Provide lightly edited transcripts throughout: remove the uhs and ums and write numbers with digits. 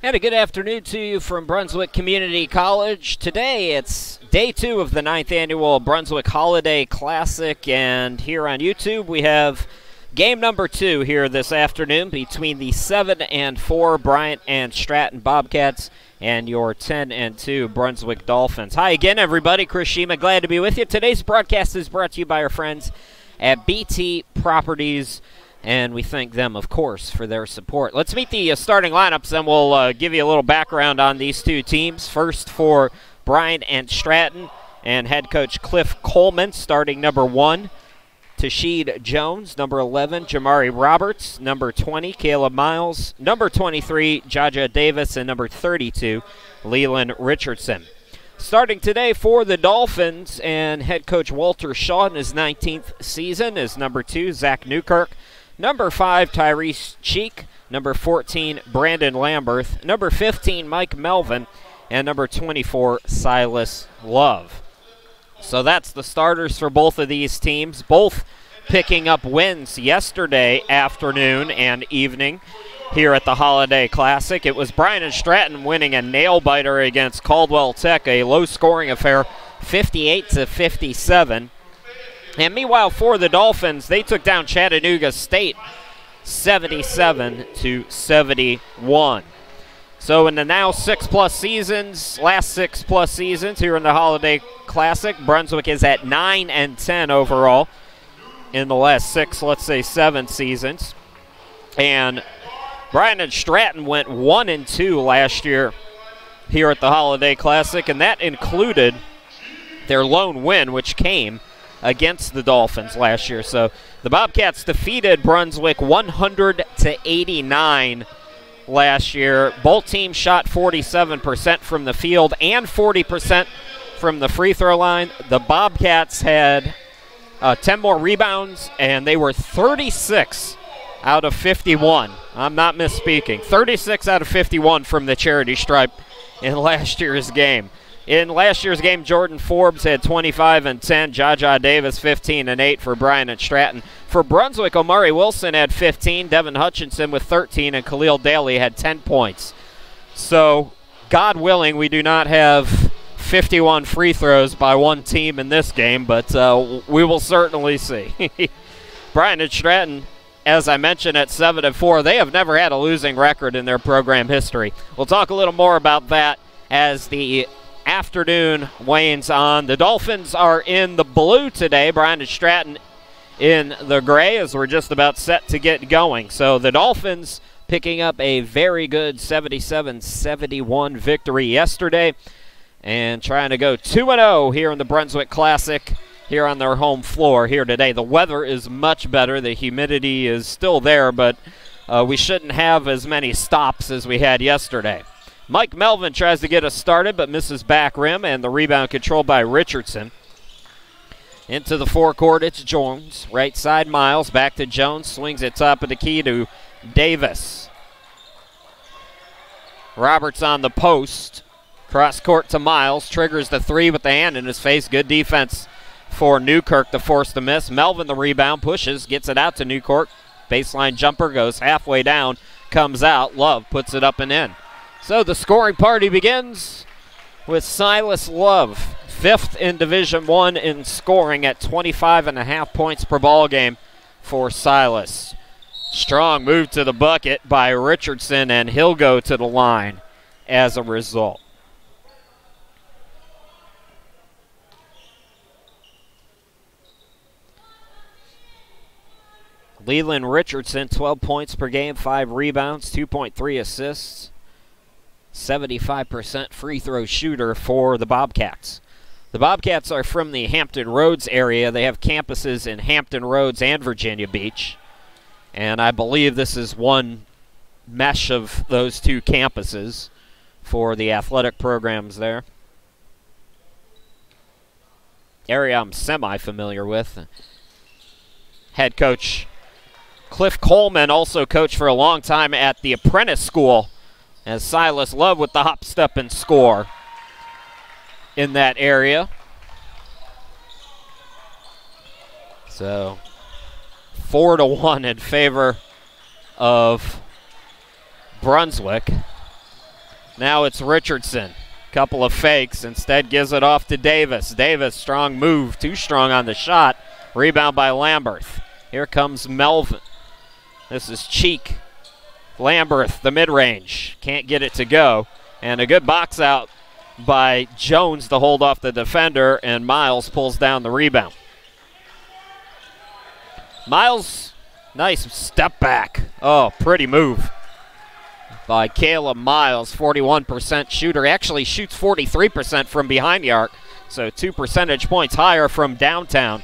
And a good afternoon to you from Brunswick Community College. Today it's day 2 of the 9th annual Brunswick Holiday Classic, and here on YouTube we have game number 2 here this afternoon between the 7-4 Bryant and Stratton Bobcats and your 10-2 Brunswick Dolphins. Hi again, everybody. Chris Shima, glad to be with you. Today's broadcast is brought to you by our friends at BT Properties, and we thank them, of course, for their support. Let's meet the starting lineups, and we'll give you a little background on these two teams. First for Bryant and Stratton, and head coach Cliff Coleman, starting number 1. Tasheed Jones, number 11, Jamari Roberts, number 20, Caleb Miles, number 23, Jaja Davis, and number 32, Leland Richardson. Starting today for the Dolphins, and head coach Walter Shaw in his 19th season, is number 2, Zach Newkirk, number 5, Tyrese Cheek, number 14, Brandon Lamberth, number 15, Mike Melvin, and number 24, Silas Love. So that's the starters for both of these teams, both picking up wins yesterday afternoon and evening here at the Holiday Classic. It was Bryant and Stratton winning a nail-biter against Caldwell Tech, a low-scoring affair, 58-57. And meanwhile, for the Dolphins, they took down Chattanooga State 77-71. So in the now last 6+ seasons here in the Holiday Classic, Brunswick is at 9-10 overall in the last 7 seasons. And Bryant and Stratton went 1-2 last year here at the Holiday Classic, and that included their lone win, which came against the Dolphins last year. So the Bobcats defeated Brunswick 100-89 last year. Both teams shot 47% from the field and 40% from the free throw line. The Bobcats had 10 more rebounds, and they were 36 out of 51. I'm not misspeaking. 36 out of 51 from the charity stripe in last year's game. In last year's game, Jordan Forbes had 25 and 10. Jaja Davis 15 and 8 for Bryant and Stratton. For Brunswick, Omari Wilson had 15, Devin Hutchinson with 13, and Khalil Daly had 10 points. So, God willing, we do not have 51 free throws by one team in this game, but we will certainly see. Bryant and Stratton, as I mentioned, at 7-4, they have never had a losing record in their program history. We'll talk a little more about that as the afternoon wanes on. The Dolphins are in the blue today. Bryant and Stratton in the gray, as we're just about set to get going. So the Dolphins picking up a very good 77-71 victory yesterday and trying to go 2-0 here in the Brunswick Classic here on their home floor here today. The weather is much better. The humidity is still there, but we shouldn't have as many stops as we had yesterday. Mike Melvin tries to get us started, but misses back rim, and the rebound controlled by Richardson. Into the forecourt, it's Jones. Right side, Miles. Back to Jones. Swings it top of the key to Davis. Roberts on the post. Cross court to Miles. Triggers the three with the hand in his face. Good defense for Newkirk to force the miss. Melvin the rebound. Pushes. Gets it out to Newkirk. Baseline jumper goes halfway down. Comes out. Love puts it up and in. So the scoring party begins with Silas Love, 5th in Division I in scoring at 25.5 points per ball game for Silas. Strong move to the bucket by Richardson, and he'll go to the line as a result. Leland Richardson, 12 points per game, 5 rebounds, 2.3 assists. 75% free throw shooter for the Bobcats. The Bobcats are from the Hampton Roads area. They have campuses in Hampton Roads and Virginia Beach. And I believe this is one mesh of those two campuses for the athletic programs there. Area I'm semi-familiar with. Head coach Cliff Coleman also coached for a long time at the apprentice school, as Silas Love with the hop, step, and score in that area. So 4-1 in favor of Brunswick. Now it's Richardson. Couple of fakes. Instead gives it off to Davis. Davis, strong move. Too strong on the shot. Rebound by Lamberth. Here comes Melvin. This is Cheek. Lamberth, the mid-range. Can't get it to go. And a good box out by Jones to hold off the defender, and Miles pulls down the rebound. Miles, nice step back. Oh, pretty move by Caleb Miles, 41% shooter. Actually shoots 43% from behind the arc, so 2 percentage points higher from downtown.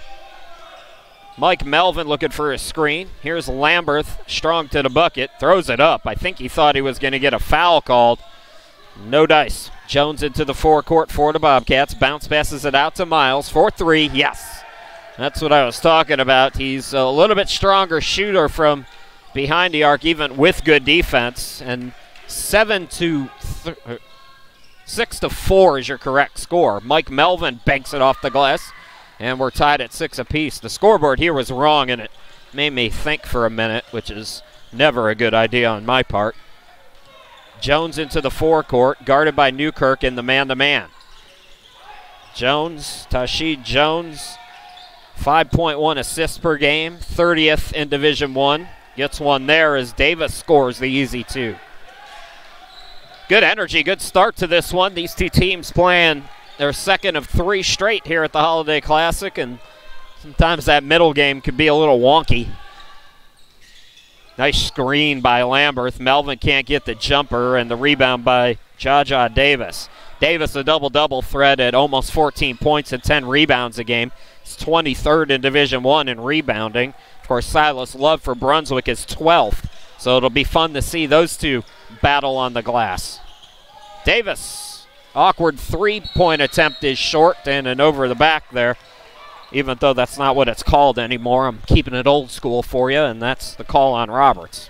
Mike Melvin looking for a screen. Here's Lamberth, strong to the bucket, throws it up. I think he thought he was going to get a foul called. No dice. Jones into the forecourt for the Bobcats. Bounce passes it out to Miles for 3. Yes. That's what I was talking about. He's a little bit stronger shooter from behind the arc, even with good defense. And 6-4 is your correct score. Mike Melvin banks it off the glass, and we're tied at 6 apiece. The scoreboard here was wrong, and it made me think for a minute, which is never a good idea on my part. Jones into the forecourt, guarded by Newkirk in the man-to-man. Jones, Tashid Jones, 5.1 assists per game, 30th in Division I. Gets one there as Davis scores the easy 2. Good energy, good start to this one. These two teams playing their second of 3 straight here at the Holiday Classic, and sometimes that middle game could be a little wonky. Nice screen by Lamberth. Melvin can't get the jumper, and the rebound by Jaja Davis. Davis, a double-double threat at almost 14 points and 10 rebounds a game. He's 23rd in Division I in rebounding. Of course, Silas Love for Brunswick is 12th, so it'll be fun to see those two battle on the glass. Davis, awkward 3-point attempt is short, and an over the back there. Even though that's not what it's called anymore, I'm keeping it old school for you, and that's the call on Roberts.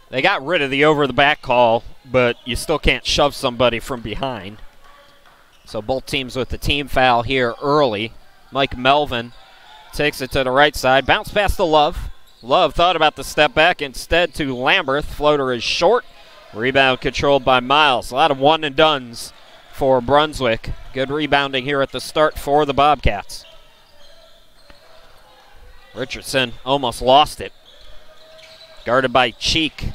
They got rid of the over-the-back call, but you still can't shove somebody from behind. So both teams with the team foul here early. Mike Melvin takes it to the right side. Bounce pass to Love. Love thought about the step back. Instead to Lamberth. Floater is short. Rebound controlled by Miles. A lot of one-and-dones for Brunswick. Good rebounding here at the start for the Bobcats. Richardson almost lost it. Guarded by Cheek.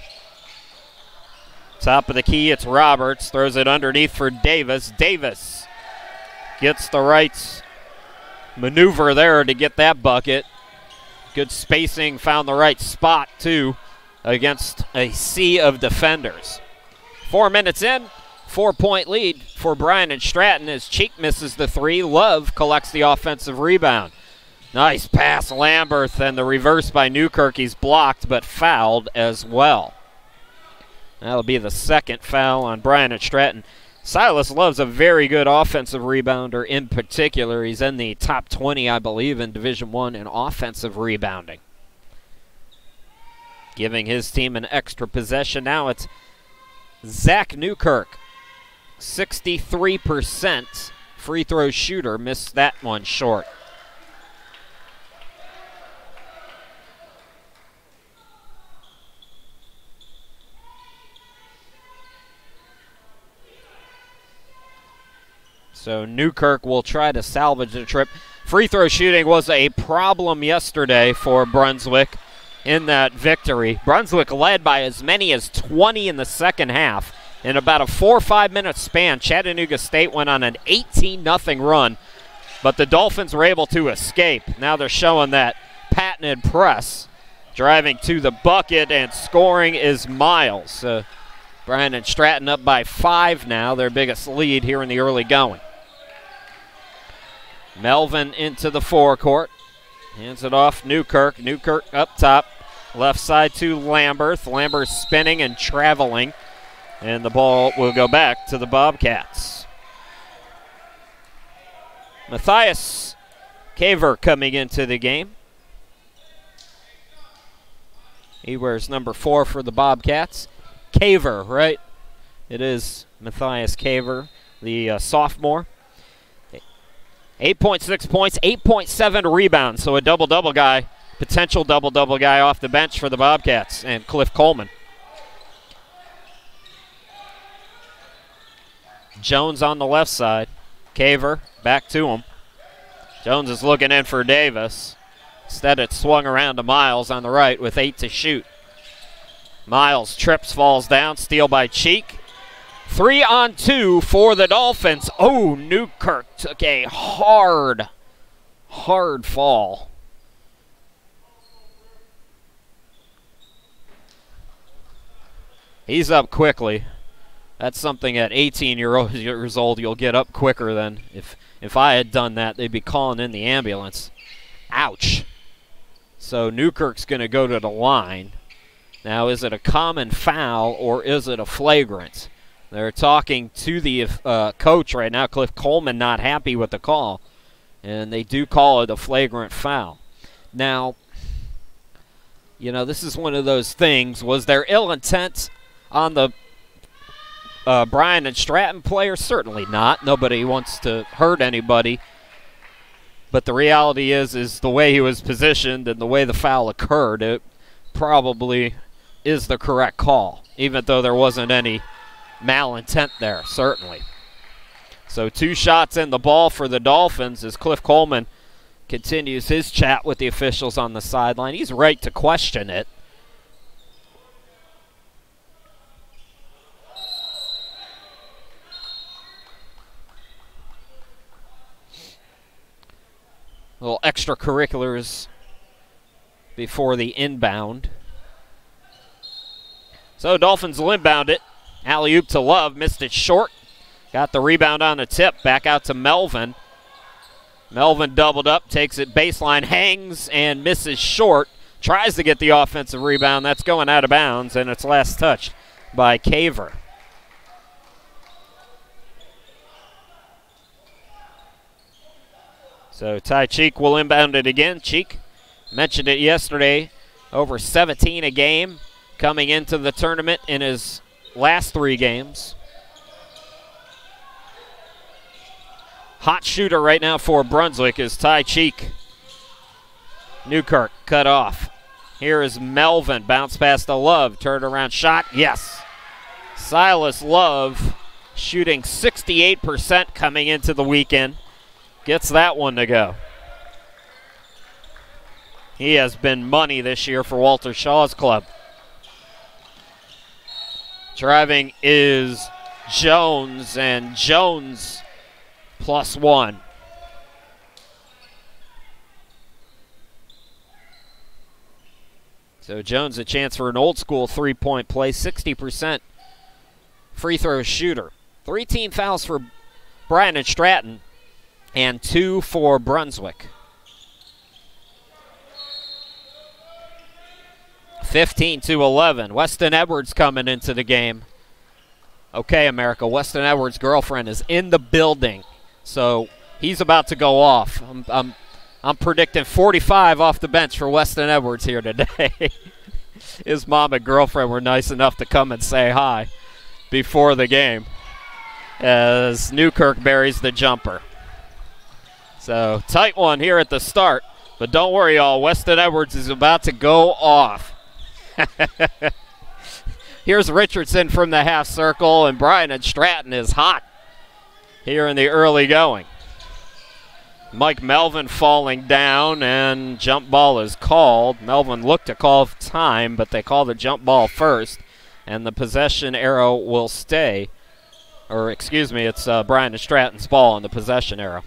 Top of the key, it's Roberts. Throws it underneath for Davis. Davis gets the right maneuver there to get that bucket. Good spacing, found the right spot too against a sea of defenders. 4 minutes in, 4-point lead for Bryant Stratton as Cheek misses the 3. Love collects the offensive rebound. Nice pass, Lamberth, and the reverse by Newkirk. He's blocked but fouled as well. That'll be the second foul on Bryant Stratton. Silas Love's a very good offensive rebounder in particular. He's in the top 20, I believe, in Division I in offensive rebounding. Giving his team an extra possession. Now it's Zach Newkirk, 63% free throw shooter. Missed that one short. So Newkirk will try to salvage the trip. Free throw shooting was a problem yesterday for Brunswick in that victory. Brunswick led by as many as 20 in the second half. In about a 4 or 5 minute span, Chattanooga State went on an 18-0 run, but the Dolphins were able to escape. Now they're showing that patented press. Driving to the bucket and scoring is Miles. Bryant Stratton up by 5 now, their biggest lead here in the early going. Melvin into the forecourt. Hands it off Newkirk. Newkirk up top. Left side to Lamberth. Lamberth spinning and traveling. And the ball will go back to the Bobcats. Matthias Caver coming into the game. He wears number 4 for the Bobcats. Caver, right? It is Matthias Caver, the sophomore. 8.6 points, 8.7 rebounds, so a double-double guy potential double-double guy off the bench for the Bobcats, and Cliff Coleman. Jones on the left side. Caver back to him. Jones is looking in for Davis. Instead, it swung around to Miles on the right with 8 to shoot. Miles trips, falls down, steal by Cheek. 3-on-2 for the Dolphins. Oh, Newkirk took a hard fall. He's up quickly. That's something at 18 years old you'll get up quicker than if I had done that, they'd be calling in the ambulance. Ouch. So Newkirk's going to go to the line. Now, is it a common foul or is it a flagrant? They're talking to the coach right now, Cliff Coleman, not happy with the call. And they do call it a flagrant foul. Now, you know, this is one of those things. Was there ill intent on the Bryant and Stratton player? Certainly not. Nobody wants to hurt anybody. But the reality is the way he was positioned and the way the foul occurred, it probably is the correct call, even though there wasn't any malintent there, certainly. So 2 shots in the ball for the Dolphins as Cliff Coleman continues his chat with the officials on the sideline. He's right to question it. Little extracurriculars before the inbound. So Dolphins will inbound it. Alley-oop to Love, missed it short. Got the rebound on the tip, back out to Melvin. Melvin doubled up, takes it baseline, hangs and misses short. Tries to get the offensive rebound. That's going out of bounds, and it's last touched by Caver. So Ty Cheek will inbound it again. Cheek mentioned it yesterday, over 17 a game coming into the tournament in his last 3 games. Hot shooter right now for Brunswick is Ty Cheek. Newkirk cut off. Here is Melvin, bounce pass to Love, turn around shot, yes. Silas Love shooting 68% coming into the weekend. Gets that one to go. He has been money this year for Walter Shaw's club. Driving is Jones, and Jones +1. So Jones a chance for an old school 3-point play, 60% free throw shooter. 3 team fouls for Bryant and Stratton, and 2 for Brunswick. 15-11. Weston Edwards coming into the game. Okay, America, Weston Edwards' girlfriend is in the building, so he's about to go off. I'm predicting 45 off the bench for Weston Edwards here today. His mom and girlfriend were nice enough to come and say hi before the game as Newkirk buries the jumper. So tight one here at the start, but don't worry, y'all. Weston Edwards is about to go off. Here's Richardson from the half circle, and Bryant and Stratton is hot here in the early going. Mike Melvin falling down, and jump ball is called. Melvin looked to call time, but they call the jump ball first, and the possession arrow will stay. Or, excuse me, it's Bryant and Stratton's ball on the possession arrow.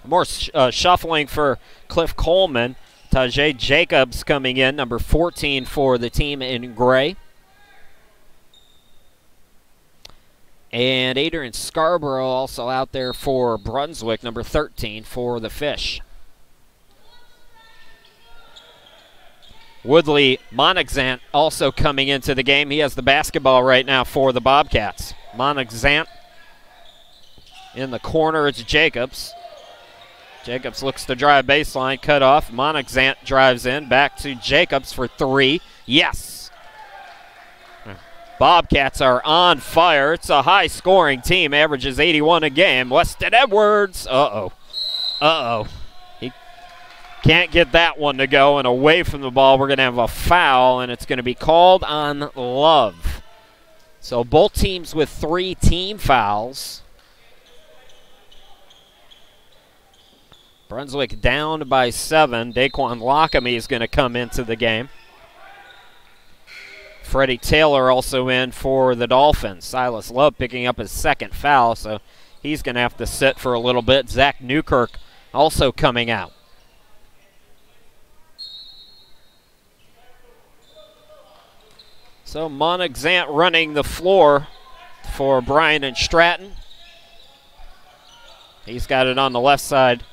More shuffling for Cliff Coleman. Tajay Jacobs coming in, number 14 for the team in gray. And Adrian Scarborough also out there for Brunswick, number 13 for the Fish. Woodley Monexant also coming into the game. He has the basketball right now for the Bobcats. Monexant in the corner, it's Jacobs. Jacobs looks to drive baseline, cut off. Monexant drives in, back to Jacobs for 3. Yes! Bobcats are on fire. It's a high-scoring team, averages 81 a game. Weston Edwards, he Can't get that one to go, and away from the ball, we're going to have a foul, and it's going to be called on Love. So both teams with 3 team fouls. Brunswick down by 7. Daquan Lockamy is going to come into the game. Freddie Taylor also in for the Dolphins. Silas Love picking up his 2nd foul, so he's going to have to sit for a little bit. Zach Newkirk also coming out. So Monexant running the floor for Bryant Stratton. He's got it on the left side.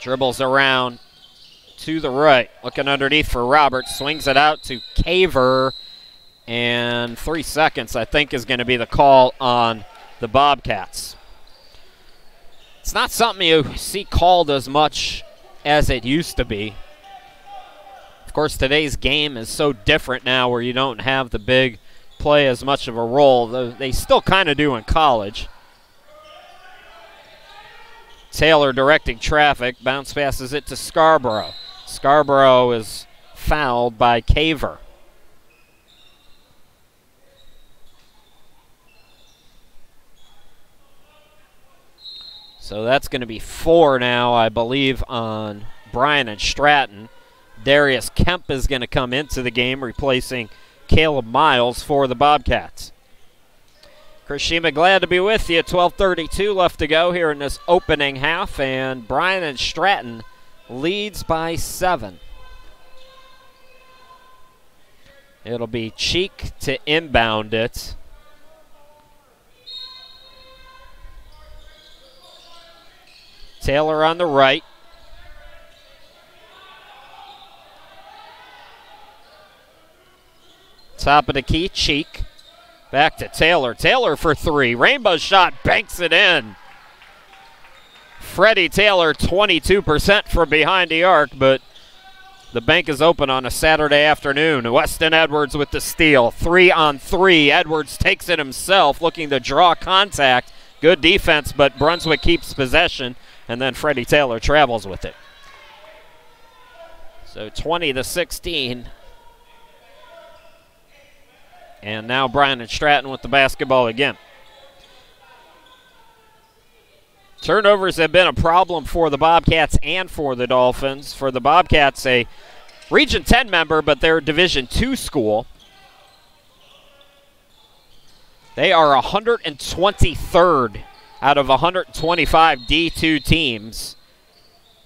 Dribbles around to the right. Looking underneath for Roberts. Swings it out to Caver. And 3 seconds, I think, is going to be the call on the Bobcats. It's not something you see called as much as it used to be. Of course, today's game is so different now where you don't have the big play as much of a role. They still kind of do in college. Taylor directing traffic. Bounce passes it to Scarborough. Scarborough is fouled by Caver. So that's going to be 4 now, I believe, on Bryant Stratton. Darius Kemp is going to come into the game, replacing Caleb Miles for the Bobcats. Chris Shima, glad to be with you. 12:32 left to go here in this opening half, and Bryant Stratton leads by 7. It'll be Cheek to inbound it. Taylor on the right. Top of the key, Cheek. Back to Taylor. Taylor for 3. Rainbow shot, banks it in. Freddie Taylor, 22% from behind the arc, but the bank is open on a Saturday afternoon. Weston Edwards with the steal. 3 on 3. Edwards takes it himself, looking to draw contact. Good defense, but Brunswick keeps possession, and then Freddie Taylor travels with it. So 20-16. And now Bryant Stratton with the basketball again. Turnovers have been a problem for the Bobcats and for the Dolphins. For the Bobcats, a Region 10 member, but they're a Division 2 school. They are 123rd out of 125 D2 teams,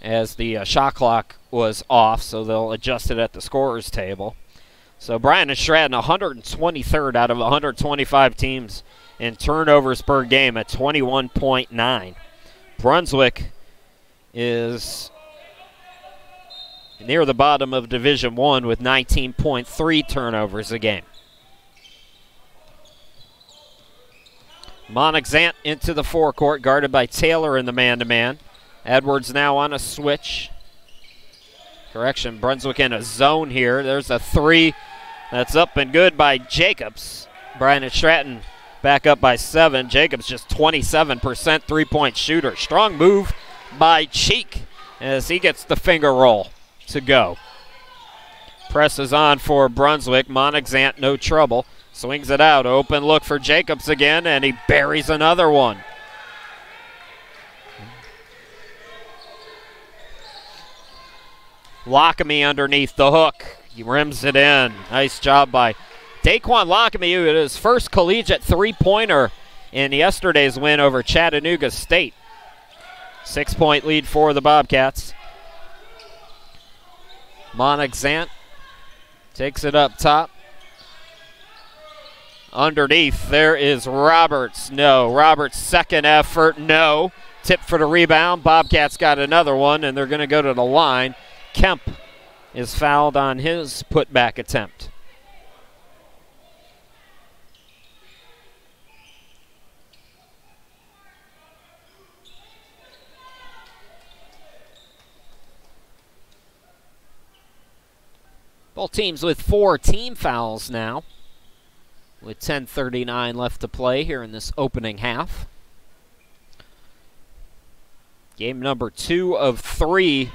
as the shot clock was off, so they'll adjust it at the scorer's table. So Bryant Stratton, 123rd out of 125 teams in turnovers per game at 21.9. Brunswick is near the bottom of Division 1 with 19.3 turnovers a game. Monexant into the forecourt, guarded by Taylor in the man-to-man. Edwards now on a switch. Correction, Brunswick in a zone here. There's a 3 that's up and good by Jacobs. Bryant Stratton back up by 7. Jacobs just 27% three-point shooter. Strong move by Cheek as he gets the finger roll to go. Presses on for Brunswick. Monexant, no trouble. Swings it out. Open look for Jacobs again, and he buries another one. Lockamy underneath the hook. He rims it in. Nice job by Daquan Lockamy, who had his first collegiate three-pointer in yesterday's win over Chattanooga State. 6-point lead for the Bobcats. Monexant takes it up top. Underneath, there is Roberts. No. Roberts' second effort. No. Tip for the rebound. Bobcats got another one, and they're going to go to the line. Kemp is fouled on his putback attempt. Both teams with 4 team fouls now, with 10:39 left to play here in this opening half. Game number 2 of 3.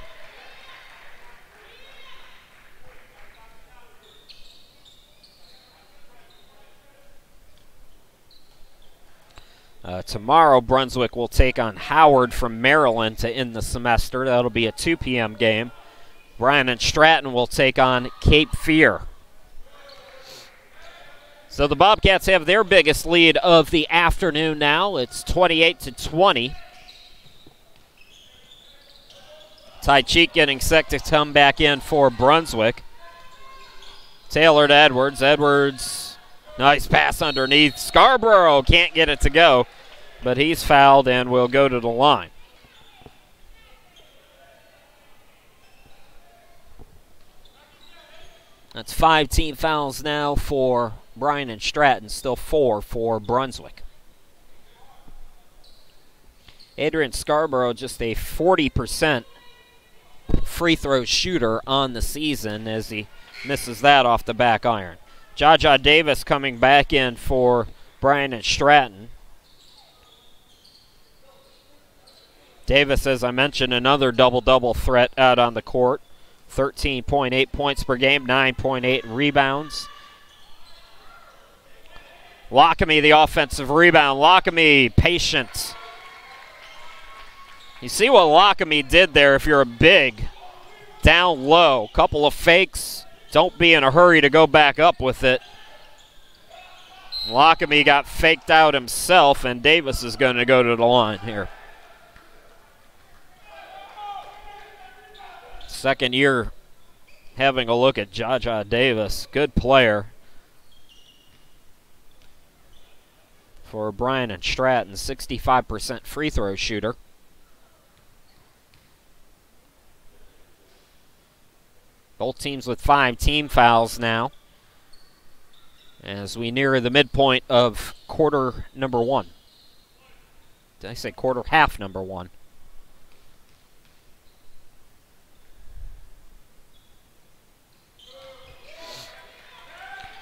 Tomorrow, Brunswick will take on Howard from Maryland to end the semester. That'll be a 2 p.m. game. Bryant Stratton will take on Cape Fear. So the Bobcats have their biggest lead of the afternoon now. It's 28-20. Ty Cheek getting set to come back in for Brunswick. Taylor to Edwards. Edwards, nice pass underneath. Scarborough can't get it to go, but he's fouled and will go to the line. That's 5 team fouls now for Bryant Stratton, still 4 for Brunswick. Adrian Scarborough, just a 40% free throw shooter on the season as he misses that off the back iron. Jaja Davis coming back in for Bryant Stratton. Davis, as I mentioned, another double-double threat out on the court. 13.8 points per game, 9.8 rebounds. Lockamy, the offensive rebound. Lockamy, patient. You see what Lockamy did there if you're a big. Down low, couple of fakes. Don't be in a hurry to go back up with it. Lockamy got faked out himself, and Davis is going to go to the line here. Second year having a look at Jaja Davis. Good player for Bryant Stratton. 65% free throw shooter. Both teams with 5 team fouls now as we near the midpoint of quarter number 1. Did I say quarter? Half number 1.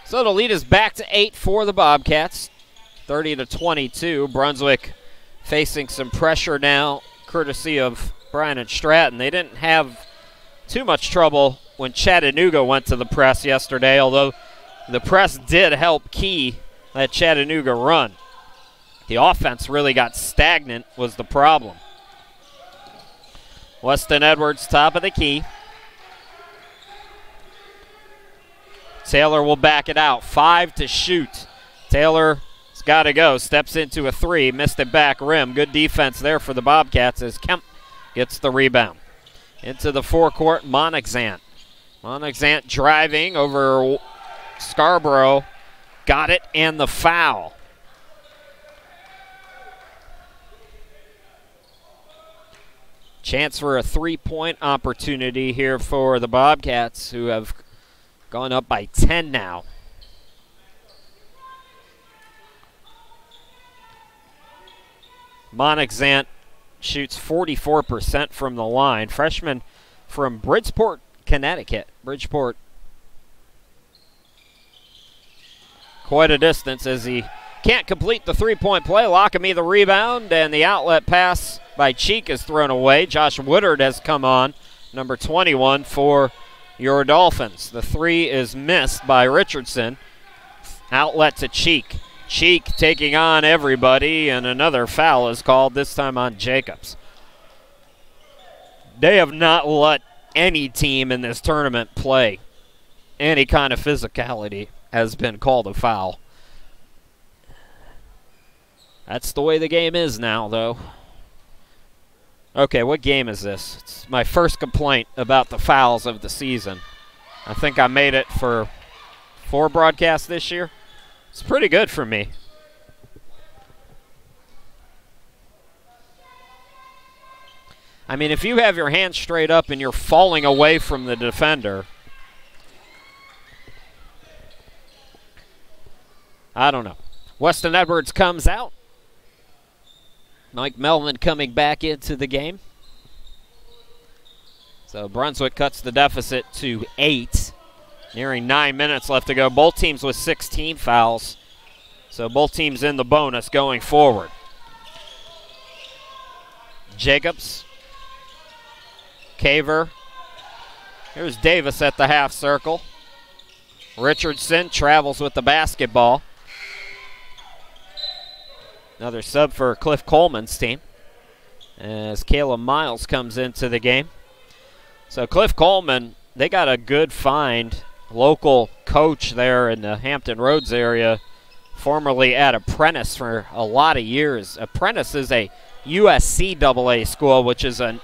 So the lead is back to 8 for the Bobcats, 30-22. Brunswick facing some pressure now, courtesy of Bryant Stratton. They didn't have too much trouble when Chattanooga went to the press yesterday, although the press did help key that Chattanooga run. The offense really got stagnant was the problem. Weston Edwards, top of the key. Taylor will back it out. 5 to shoot. Taylor's got to go. Steps into a 3. Missed it back rim. Good defense there for the Bobcats as Kemp gets the rebound. Into the forecourt, Monexant. Monexant driving over Scarborough. Got it and the foul. Chance for a 3-point opportunity here for the Bobcats, who have gone up by 10 now. Monexant shoots 44% from the line. Freshman from Bridgeport, Connecticut. Bridgeport, quite a distance as he can't complete the 3-point play. Lockamy the rebound, and the outlet pass by Cheek is thrown away. Josh Woodard has come on, number 21 for your Dolphins. The 3 is missed by Richardson. Outlet to Cheek. Cheek taking on everybody, and another foul is called, this time on Jacobs. They have not let any team in this tournament play any kind of physicality has been called a foul. That's the way the game is now, though. Okay, what game is this? It's my first complaint about the fouls of the season. I think I made it for 4 broadcasts this year. It's pretty good for me. I mean, if you have your hands straight up and you're falling away from the defender, I don't know. Weston Edwards comes out. Mike Melvin coming back into the game. So Brunswick cuts the deficit to 8. Nearing 9 minutes left to go. Both teams with 16 fouls. So both teams in the bonus going forward. Jacobs Caver. Here's Davis at the half circle. Richardson travels with the basketball. Another sub for Cliff Coleman's team as Caleb Miles comes into the game. So Cliff Coleman, they got a good find. Local coach there in the Hampton Roads area, formerly at Apprentice for a lot of years. Apprentice is a USCAA school, which is a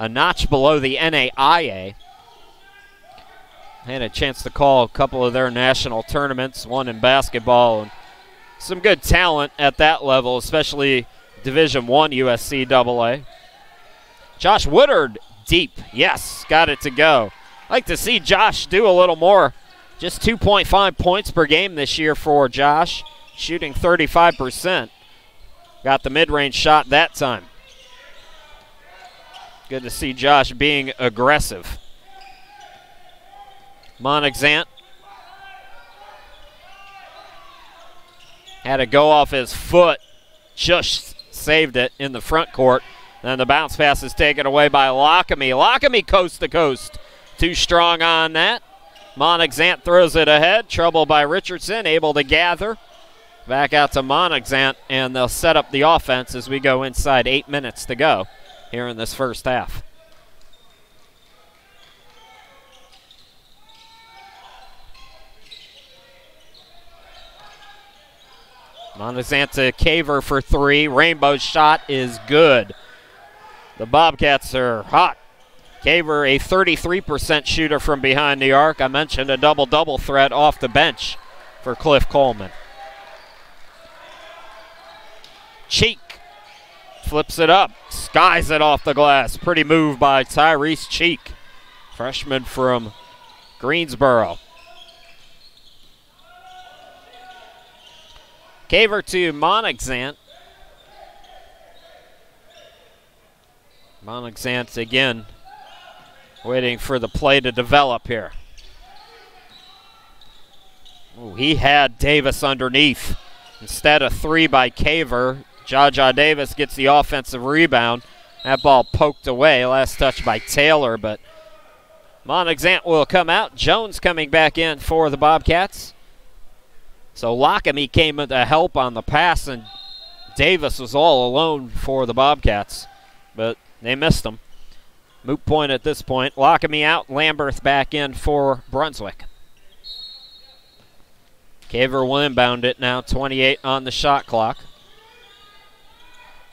notch below the NAIA. Had a chance to call a couple of their national tournaments, one in basketball, and some good talent at that level, especially Division I USCAA. Josh Woodard deep, yes, got it to go. Like to see Josh do a little more. Just 2.5 points per game this year for Josh, shooting 35%. Got the mid-range shot that time. Good to see Josh being aggressive. Monexant had to go off his foot, just saved it in the front court. Then the bounce pass is taken away by Lockamy. Lockamy coast to coast. Too strong on that. Monexant throws it ahead. Trouble by Richardson, able to gather. Back out to Monexant, and they'll set up the offense as we go inside 8 minutes to go here in this first half. Monexant to Caver for three. Rainbow's shot is good. The Bobcats are hot. Caver, a 33% shooter from behind the arc. I mentioned a double-double threat off the bench for Cliff Coleman. Cheek flips it up, skies it off the glass. Pretty move by Tyrese Cheek, freshman from Greensboro. Caver to Monexant. Monexant again waiting for the play to develop here. Ooh, he had Davis underneath. Instead of three by Caver, Jaja Davis gets the offensive rebound. That ball poked away. Last touch by Taylor, but Monexant will come out. Jones coming back in for the Bobcats. So Lockamy came to help on the pass, and Davis was all alone for the Bobcats, but they missed him. Moot point at this point. Lockamy out, Lamberth back in for Brunswick. Caver will inbound it now, 28 on the shot clock.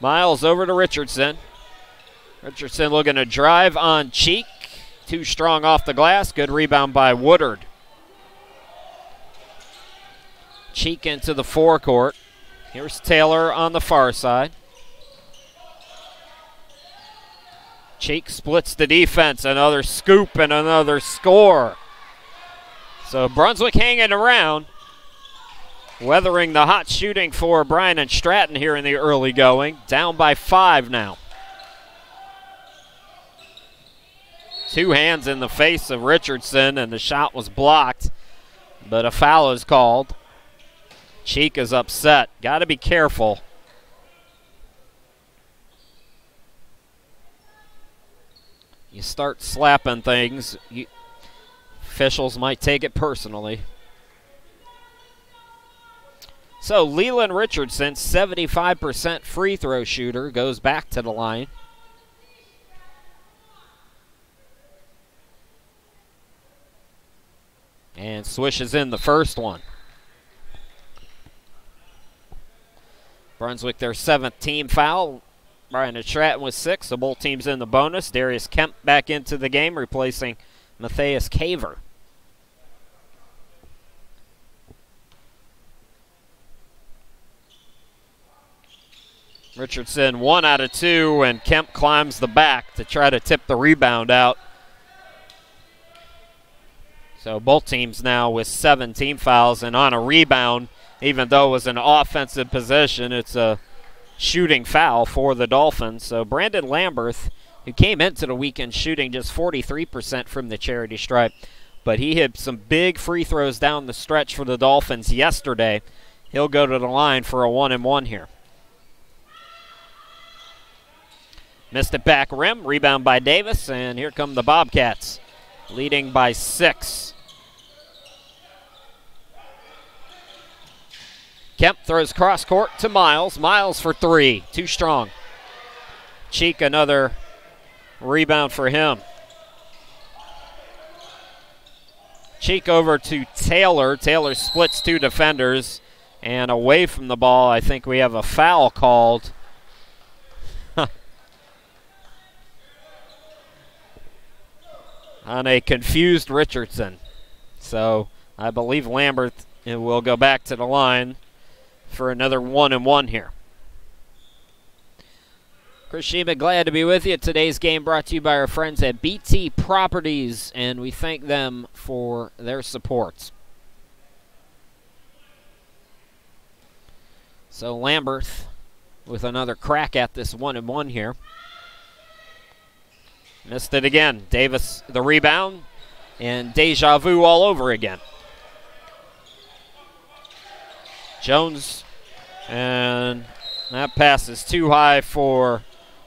Miles over to Richardson. Richardson looking to drive on Cheek. Too strong off the glass. Good rebound by Woodard. Cheek into the forecourt. Here's Taylor on the far side. Cheek splits the defense. Another scoop and another score. So Brunswick hanging around. Weathering the hot shooting for Bryant Stratton here in the early going. Down by 5 now. Two hands in the face of Richardson, and the shot was blocked, but a foul is called. Cheek is upset. Got to be careful. You start slapping things, officials might take it personally. So Leland Richardson, 75% free throw shooter, goes back to the line. And swishes in the first one. Brunswick, their 7th team foul. Bryant Stratton with 6, so both teams in the bonus. Darius Kemp back into the game, replacing Matthias Caver. Richardson 1 out of 2, and Kemp climbs the back to try to tip the rebound out. So both teams now with 7 team fouls, and on a rebound, even though it was an offensive possession, it's a shooting foul for the Dolphins. So Brandon Lamberth, who came into the weekend shooting just 43% from the charity stripe, but he hit some big free throws down the stretch for the Dolphins yesterday. He'll go to the line for a 1-and-1 here. Missed it back rim. Rebound by Davis, and here come the Bobcats, leading by 6. Kemp throws cross court to Miles. Miles for 3. Too strong. Cheek, another rebound for him. Cheek over to Taylor. Taylor splits 2 defenders. And away from the ball, I think we have a foul called. On a confused Richardson. So I believe Lambert will go back to the line for another 1-and-1 here. Chris Sheba, glad to be with you. Today's game brought to you by our friends at BT Properties, and we thank them for their support. So Lambert with another crack at this 1-and-1 here. Missed it again. Davis the rebound, and deja vu all over again. Jones, and that pass is too high for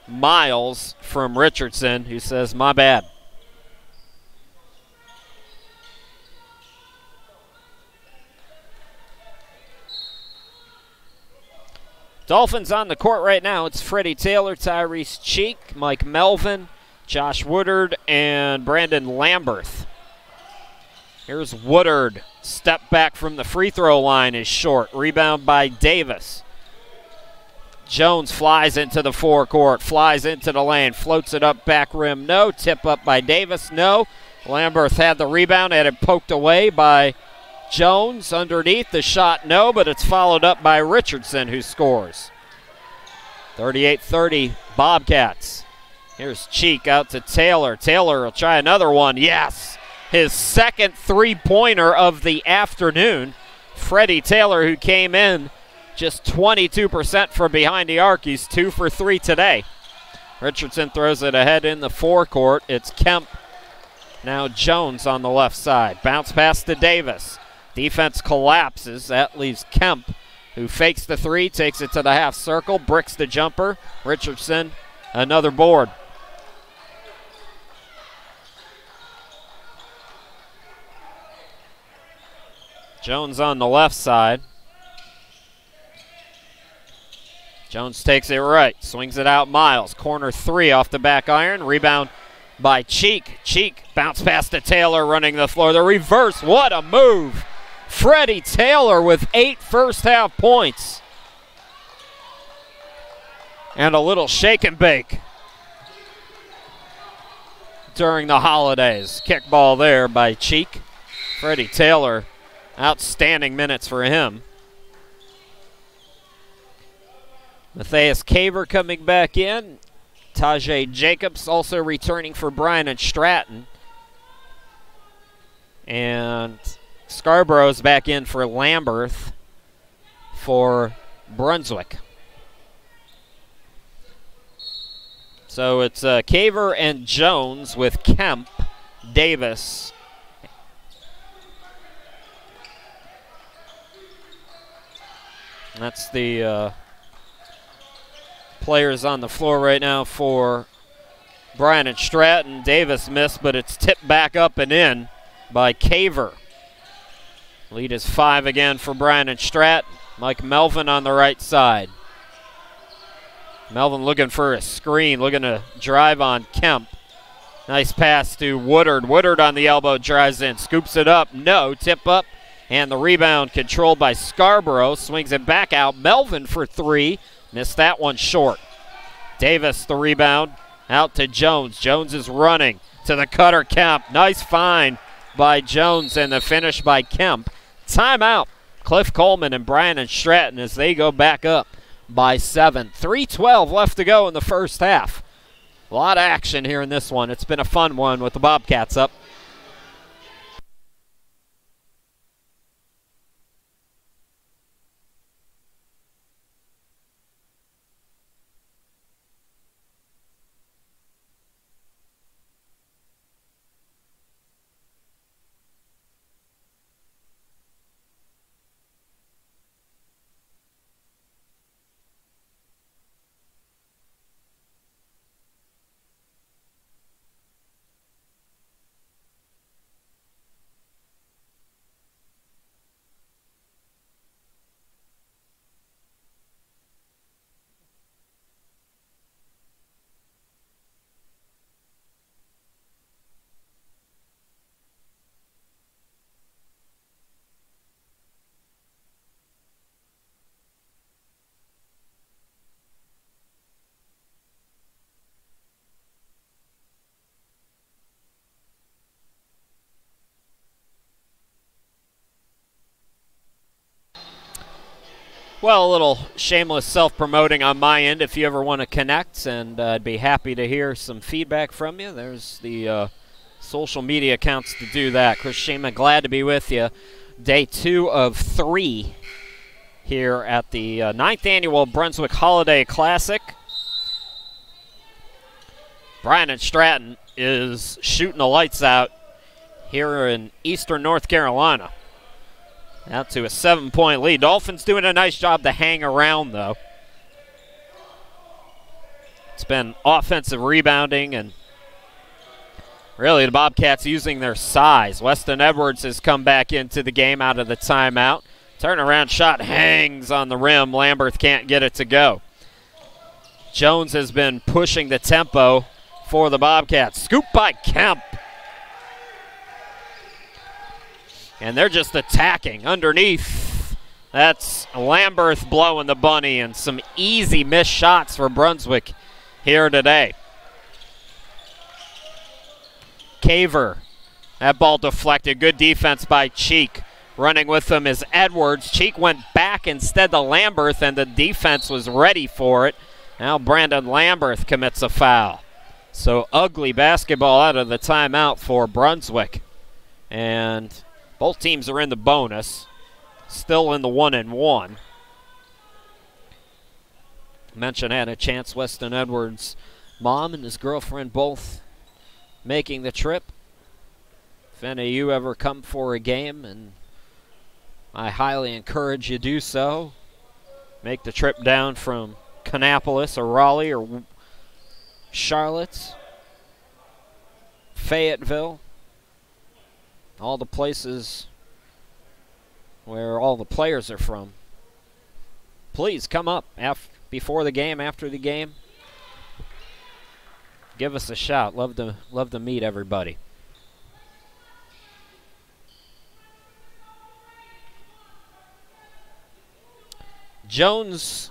Miles from Richardson, who says, my bad. Dolphins on the court right now. It's Freddie Taylor, Tyrese Cheek, Mike Melvin, Josh Woodard, and Brandon Lamberth. Here's Woodard. Step back from the free throw line is short. Rebound by Davis. Jones flies into the forecourt, flies into the lane, floats it up back rim. No. Tip up by Davis. No. Lamberth had the rebound, had it poked away by Jones underneath. The shot, no, but it's followed up by Richardson, who scores. 38-30 Bobcats. Here's Cheek out to Taylor. Taylor will try another one. Yes! His second three-pointer of the afternoon. Freddie Taylor, who came in just 22% from behind the arc. He's 2 for 3 today. Richardson throws it ahead in the forecourt. It's Kemp. Now Jones on the left side. Bounce pass to Davis. Defense collapses. That leaves Kemp, who fakes the 3, takes it to the half circle, bricks the jumper. Richardson, another board. Jones on the left side. Jones takes it right, swings it out Miles. Corner 3 off the back iron. Rebound by Cheek. Cheek bounce pass to Taylor running the floor. The reverse, what a move. Freddie Taylor with 8 first half points. And a little shake and bake during the holidays. Kickball there by Cheek. Freddie Taylor, outstanding minutes for him. Matthias Caver coming back in. Tajay Jacobs also returning for Bryant Stratton. And Scarborough's back in for Lamberth for Brunswick. So it's Caver and Jones with Kemp, Davis. That's the players on the floor right now for Bryant Stratton. Davis missed, but it's tipped back up and in by Caver. Lead is 5 again for Bryant Stratton. Mike Melvin on the right side. Melvin looking for a screen, looking to drive on Kemp. Nice pass to Woodard. Woodard on the elbow, drives in, scoops it up. No, tip up. And the rebound controlled by Scarborough. Swings it back out. Melvin for 3. Missed that one short. Davis the rebound. Out to Jones. Jones is running to the cutter Kemp. Nice find by Jones and the finish by Kemp. Timeout. Cliff Coleman and Bryant Stratton as they go back up by 7. 3:12 left to go in the first half. A lot of action here in this one. It's been a fun one with the Bobcats up. Well, a little shameless self-promoting on my end if you ever want to connect, and I'd be happy to hear some feedback from you. There's the social media accounts to do that. Chris Shema, glad to be with you. Day 2 of 3 here at the 9th Annual Brunswick Holiday Classic. Bryant Stratton is shooting the lights out here in eastern North Carolina. Out to a 7-point lead. Dolphins doing a nice job to hang around, though. It's been offensive rebounding, and really the Bobcats using their size. Weston Edwards has come back into the game out of the timeout. Turnaround shot hangs on the rim. Lamberth can't get it to go. Jones has been pushing the tempo for the Bobcats. Scoop by Kemp. And they're just attacking underneath. That's Lamberth blowing the bunny, and some easy missed shots for Brunswick here today. Caver, that ball deflected. Good defense by Cheek. Running with them is Edwards. Cheek went back instead to Lamberth, and the defense was ready for it. Now Brandon Lamberth commits a foul. So ugly basketball out of the timeout for Brunswick. And both teams are in the bonus, still in the 1-1. Mentioned had a chance. Weston Edwards' mom and his girlfriend both making the trip. If any of you ever come for a game, and I highly encourage you do so, make the trip down from Kannapolis or Raleigh or Charlotte, Fayetteville, all the places where all the players are from. Please come up before the game, after the game. Give us a shout. Love to meet everybody. Jones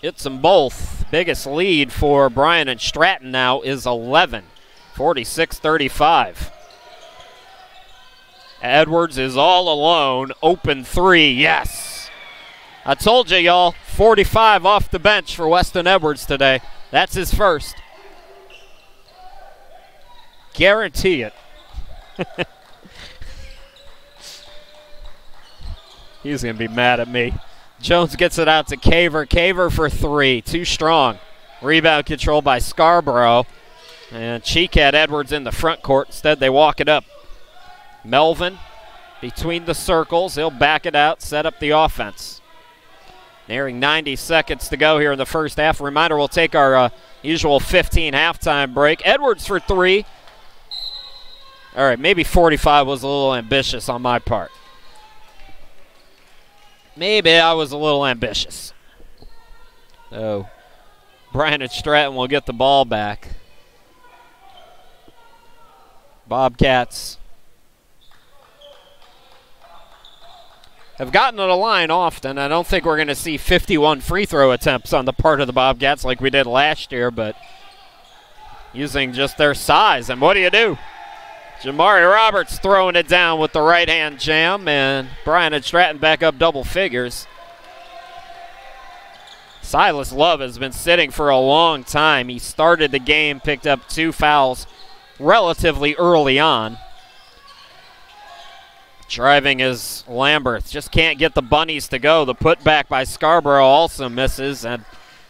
hits them both. Biggest lead for Bryant Stratton now is 11, 46-35. Edwards is all alone. Open three, yes. I told you, y'all, 45 off the bench for Weston Edwards today. That's his first. Guarantee it. He's going to be mad at me. Jones gets it out to Caver. Caver for three. Too strong. Rebound control by Scarborough. And Cheek had Edwards in the front court. Instead, they walk it up. Melvin between the circles. He'll back it out, set up the offense. Nearing 90 seconds to go here in the first half. Reminder, we'll take our usual 15 halftime break. Edwards for three. All right, maybe 45 was a little ambitious on my part. Maybe I was a little ambitious. So Bryant Stratton will get the ball back. Bobcats have gotten to the line often. I don't think we're going to see 51 free throw attempts on the part of the Bobcats like we did last year, but using just their size. And what do? Jamari Roberts throwing it down with the right-hand jam, and Bryant Stratton back up double figures. Silas Love has been sitting for a long time. He started the game, picked up 2 fouls relatively early on. Driving is Lamberth. Just can't get the bunnies to go. The putback by Scarborough also misses, and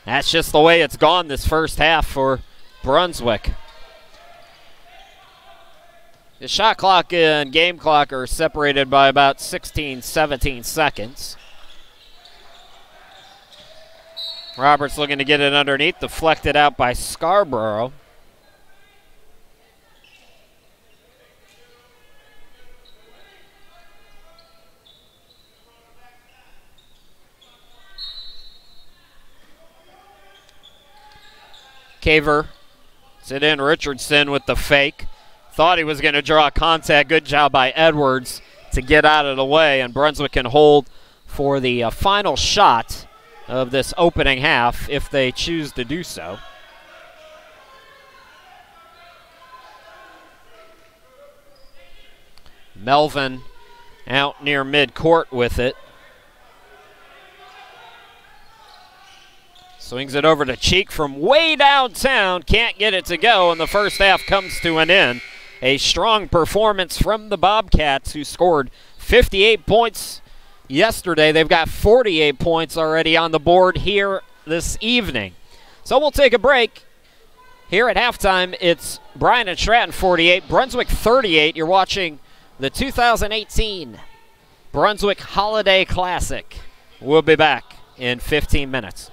that's just the way it's gone this first half for Brunswick. The shot clock and game clock are separated by about 16, 17 seconds. Roberts looking to get it underneath, deflected out by Scarborough. Caver, sit in Richardson with the fake. Thought he was going to draw contact. Good job by Edwards to get out of the way, and Brunswick can hold for the final shot of this opening half if they choose to do so. Melvin out near midcourt with it. Swings it over to Cheek from way downtown. Can't get it to go, and the first half comes to an end. A strong performance from the Bobcats, who scored 58 points yesterday. They've got 48 points already on the board here this evening. So we'll take a break. Here at halftime, it's Bryant Stratton 48, Brunswick 38. You're watching the 2018 Brunswick Holiday Classic. We'll be back in 15 minutes.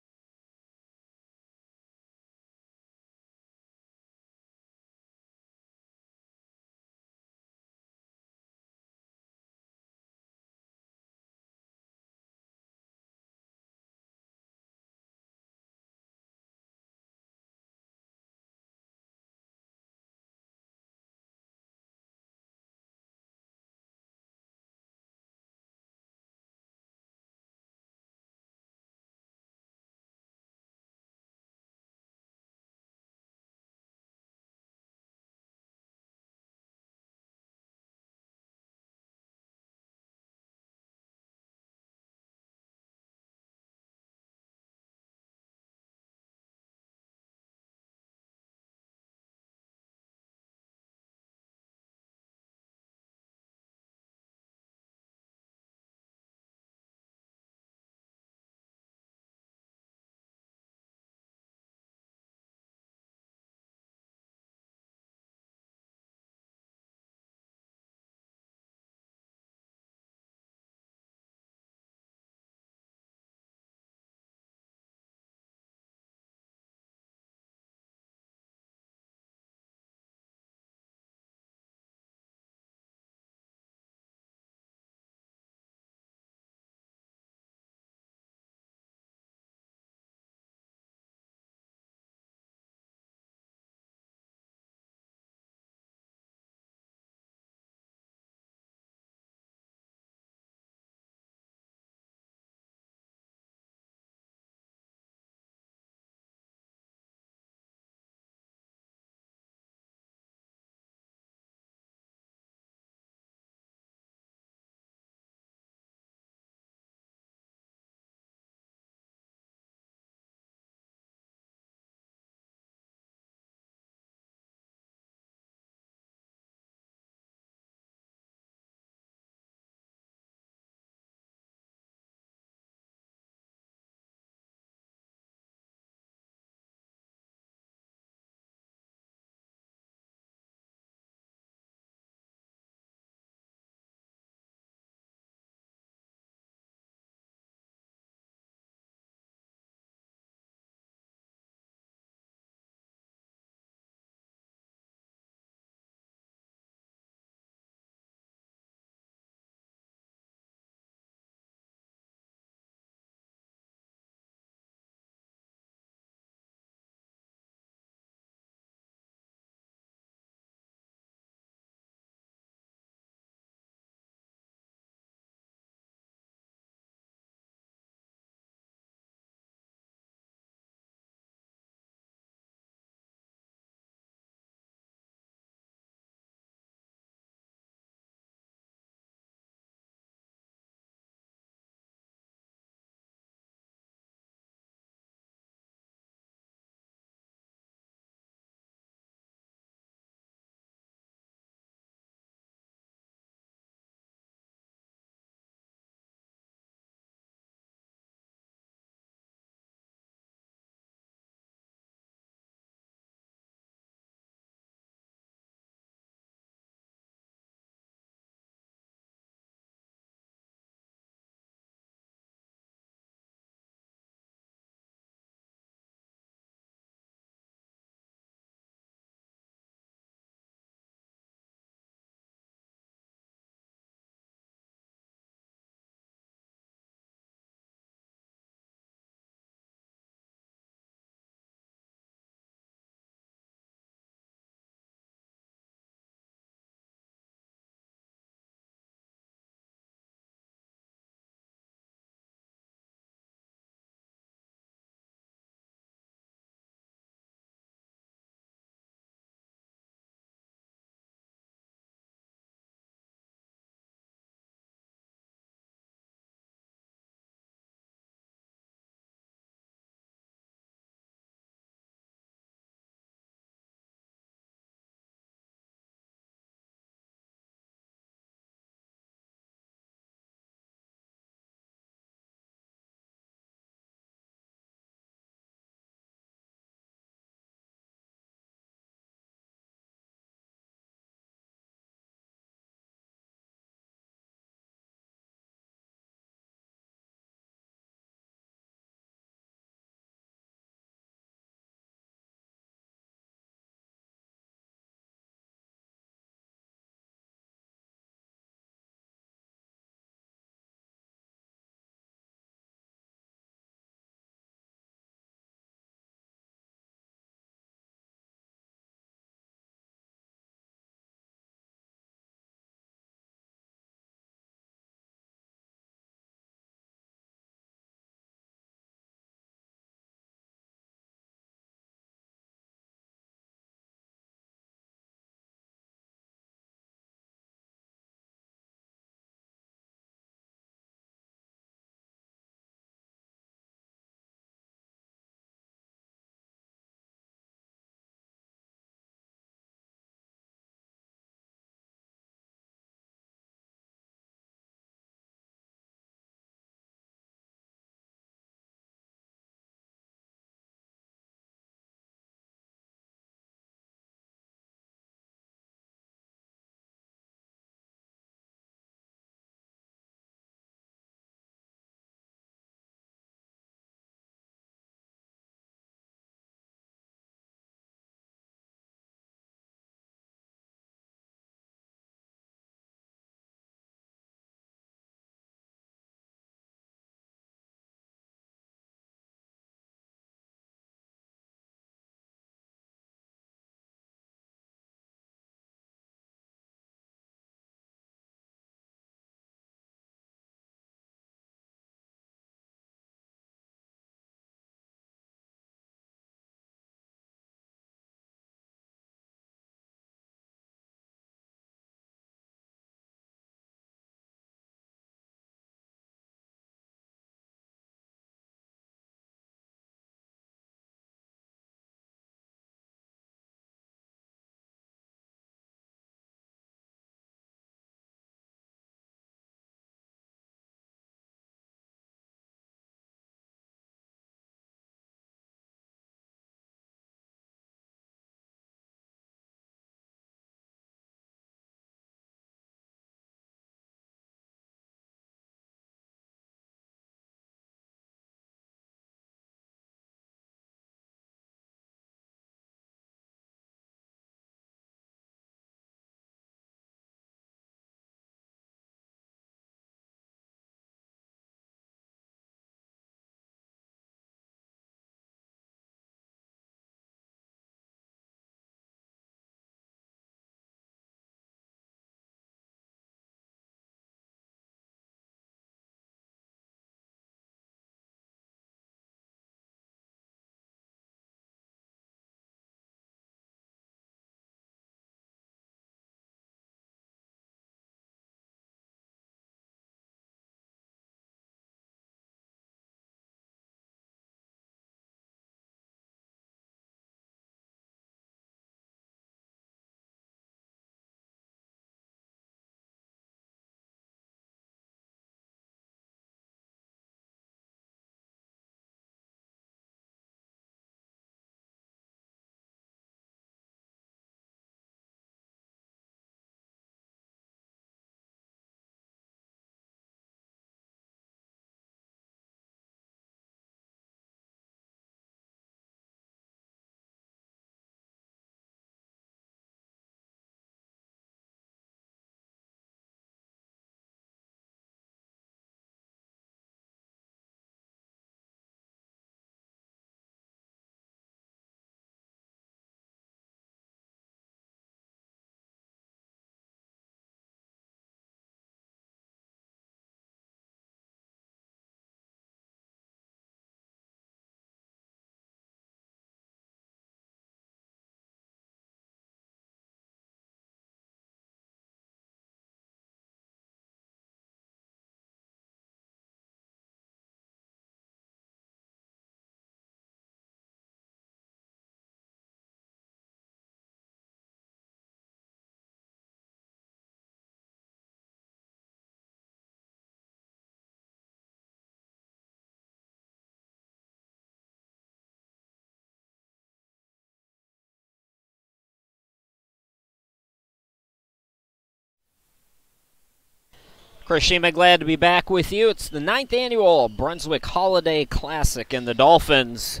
Chris Shima, glad to be back with you. It's the 9th annual Brunswick Holiday Classic, and the Dolphins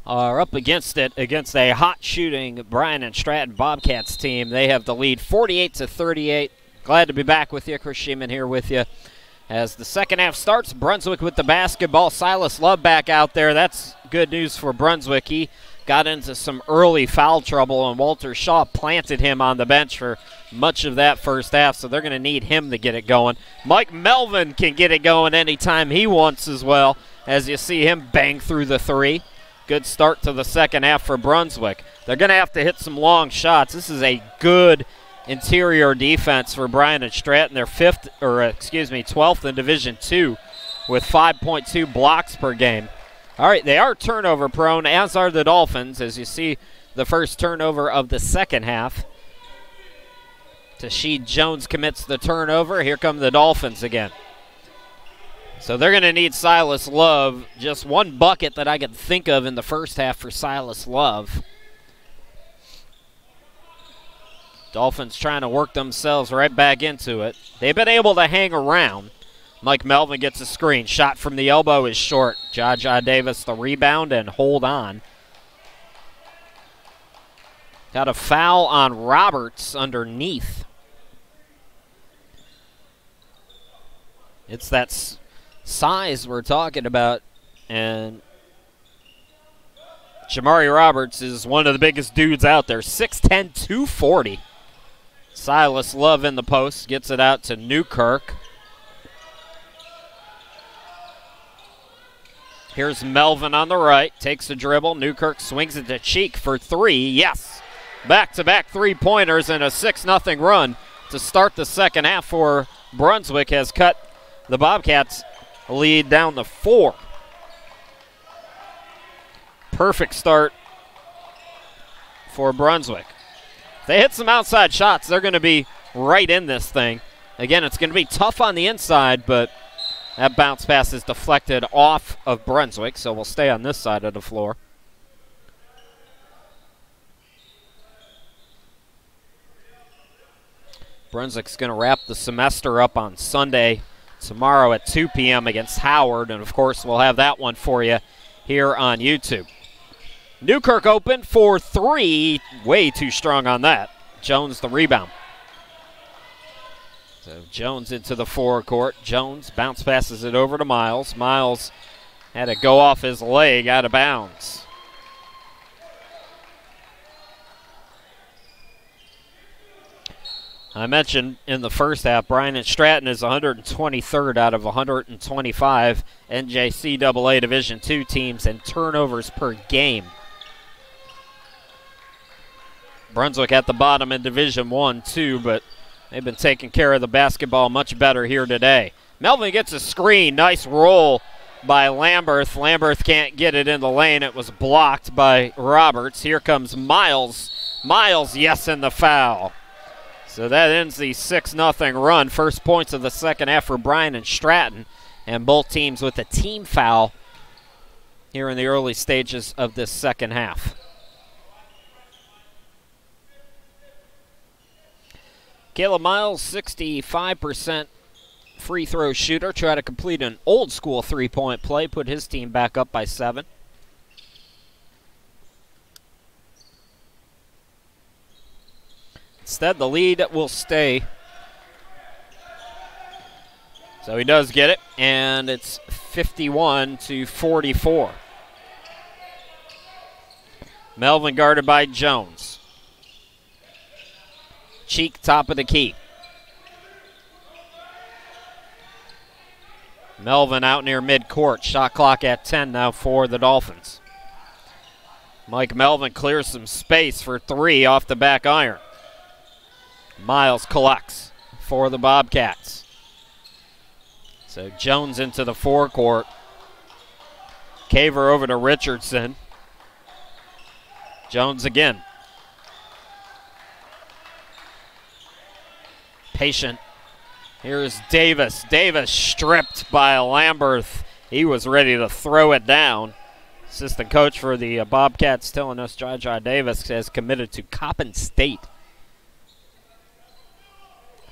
are up against it against a hot shooting Bryant Stratton Bobcats team. They have the lead 48-38. Glad to be back with you. Chris Shima here with you. As the second half starts, Brunswick with the basketball. Silas Love back out there. That's good news for Brunswick. He got into some early foul trouble, and Walter Shaw planted him on the bench for much of that first half, so they're going to need him to get it going. Mike Melvin can get it going anytime he wants as well, as you see him bang through the three. Good start to the second half for Brunswick. They're going to have to hit some long shots. This is a good interior defense for Bryant Stratton. They're 12th in Division II with 5.2 blocks per game. All right, they are turnover prone, as are the Dolphins, as you see the first turnover of the second half. Tasheed Jones commits the turnover. Here come the Dolphins again. So they're going to need Silas Love. Just one bucket that I could think of in the first half for Silas Love. Dolphins trying to work themselves right back into it. They've been able to hang around. Mike Melvin gets a screen. Shot from the elbow is short. Jaja Davis the rebound and hold on. Got a foul on Roberts underneath. It's that size we're talking about, and Jamari Roberts is one of the biggest dudes out there. 6'10", 240. Silas Love in the post, gets it out to Newkirk. Here's Melvin on the right, takes a dribble. Newkirk swings it to Cheek for three. Yes! Back-to-back three-pointers and a 6-0 run to start the second half for Brunswick has cut the Bobcats lead down to 4. Perfect start for Brunswick. If they hit some outside shots, they're going to be right in this thing. Again, it's going to be tough on the inside, but that bounce pass is deflected off of Brunswick, so we'll stay on this side of the floor. Brunswick's going to wrap the semester up on Sunday, tomorrow at 2 p.m. against Howard, and of course we'll have that one for you here on YouTube. Newkirk open for three, way too strong on that. Jones the rebound. So Jones into the forecourt. Jones bounce passes it over to Miles. Miles had to go off his leg out of bounds. I mentioned in the first half, Bryant Stratton is 123rd out of 125 NJCAA Division II teams in turnovers per game. Brunswick at the bottom in Division I, too, but they've been taking care of the basketball much better here today. Melvin gets a screen. Nice roll by Lamberth. Lamberth can't get it in the lane. It was blocked by Roberts. Here comes Miles. Miles, yes, in the foul. So that ends the 6-0 run. First points of the second half for Bryant Stratton, and both teams with a team foul here in the early stages of this second half. Caleb Miles, 65% free throw shooter. Try to complete an old school three-point play. Put his team back up by 7. Instead, the lead will stay. So he does get it, and it's 51-44. Melvin guarded by Jones. Cheek, top of the key. Melvin out near midcourt. Shot clock at 10 now for the Dolphins. Mike Melvin clears some space for three off the back iron. Miles collects for the Bobcats. So Jones into the forecourt. Caver over to Richardson. Jones again. Patient. Here's Davis. Davis stripped by Lamberth. He was ready to throw it down. Assistant coach for the Bobcats telling us Jaja Davis has committed to Coppin State.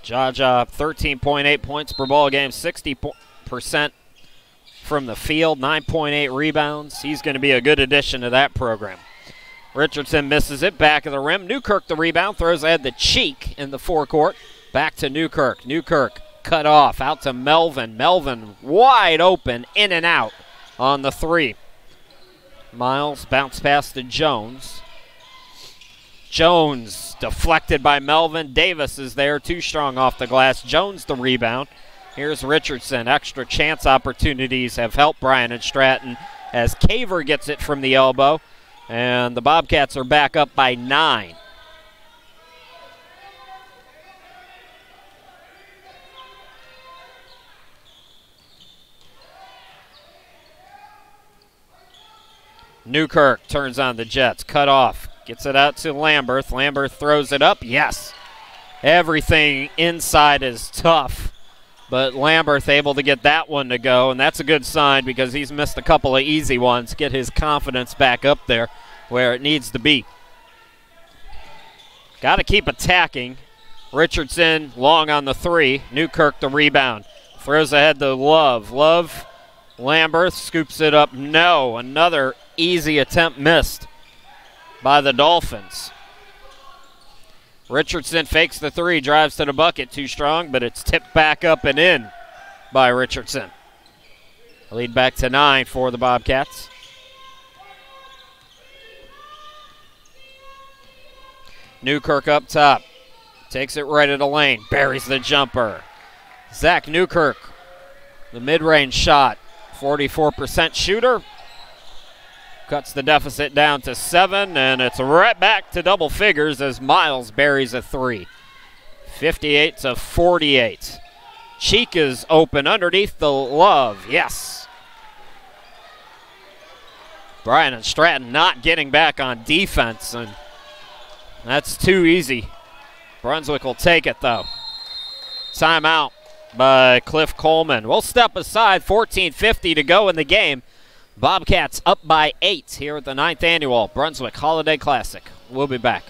Jaja, 13.8 points per ball game, 60% from the field, 9.8 rebounds. He's going to be a good addition to that program. Richardson misses it, back of the rim. Newkirk the rebound, throws ahead the Cheek in the forecourt. Back to Newkirk. Newkirk cut off, out to Melvin. Melvin wide open, in and out on the three. Miles bounce pass to Jones. Jones deflected by Melvin. Davis is there, too strong off the glass. Jones the rebound. Here's Richardson. Extra chance opportunities have helped Bryant Stratton as Caver gets it from the elbow. And the Bobcats are back up by 9. Newkirk turns on the Jets. Cut off. Gets it out to Lamberth. Lamberth throws it up. Yes. Everything inside is tough. But Lamberth able to get that one to go, and that's a good sign because he's missed a couple of easy ones. Get his confidence back up there where it needs to be. Got to keep attacking. Richardson long on the three. Newkirk the rebound. Throws ahead to Love. Love, Lamberth scoops it up. No, another easy attempt missed by the Dolphins. Richardson fakes the three, drives to the bucket, too strong, but it's tipped back up and in by Richardson. Lead back to 9 for the Bobcats. Newkirk up top, takes it right at the lane, buries the jumper. Zach Newkirk, the mid-range shot, 44% shooter. Cuts the deficit down to 7, and it's right back to double figures as Miles buries a three. 58-48. Cheek is open underneath the Love. Yes. Bryant Stratton not getting back on defense, and that's too easy. Brunswick will take it, though. Timeout by Cliff Coleman. We'll step aside, 14:50 to go in the game. Bobcats up by 8 here at the 9th Annual Brunswick Holiday Classic. We'll be back.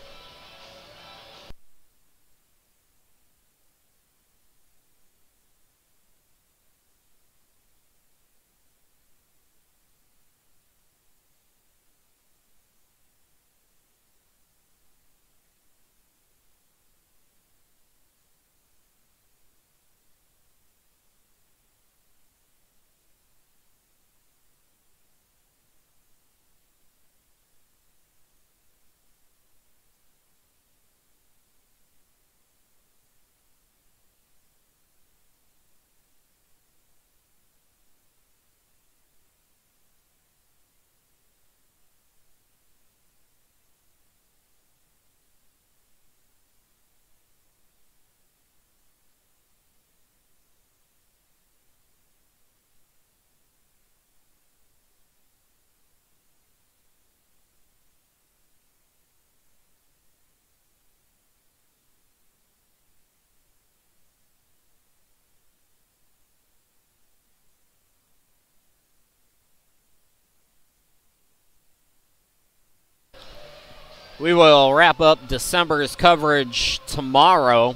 We will wrap up December's coverage tomorrow.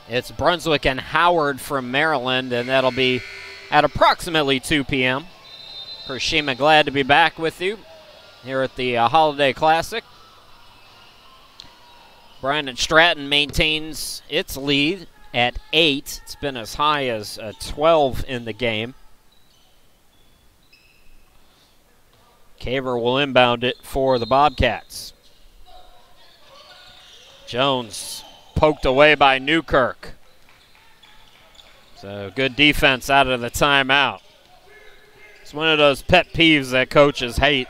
It's Brunswick and Howard from Maryland, and that'll be at approximately 2 p.m. Hershima, glad to be back with you here at the Holiday Classic. Bryant Stratton maintains its lead at 8. It's been as high as 12 in the game. Caver will inbound it for the Bobcats. Jones poked away by Newkirk. So good defense out of the timeout. It's one of those pet peeves that coaches hate.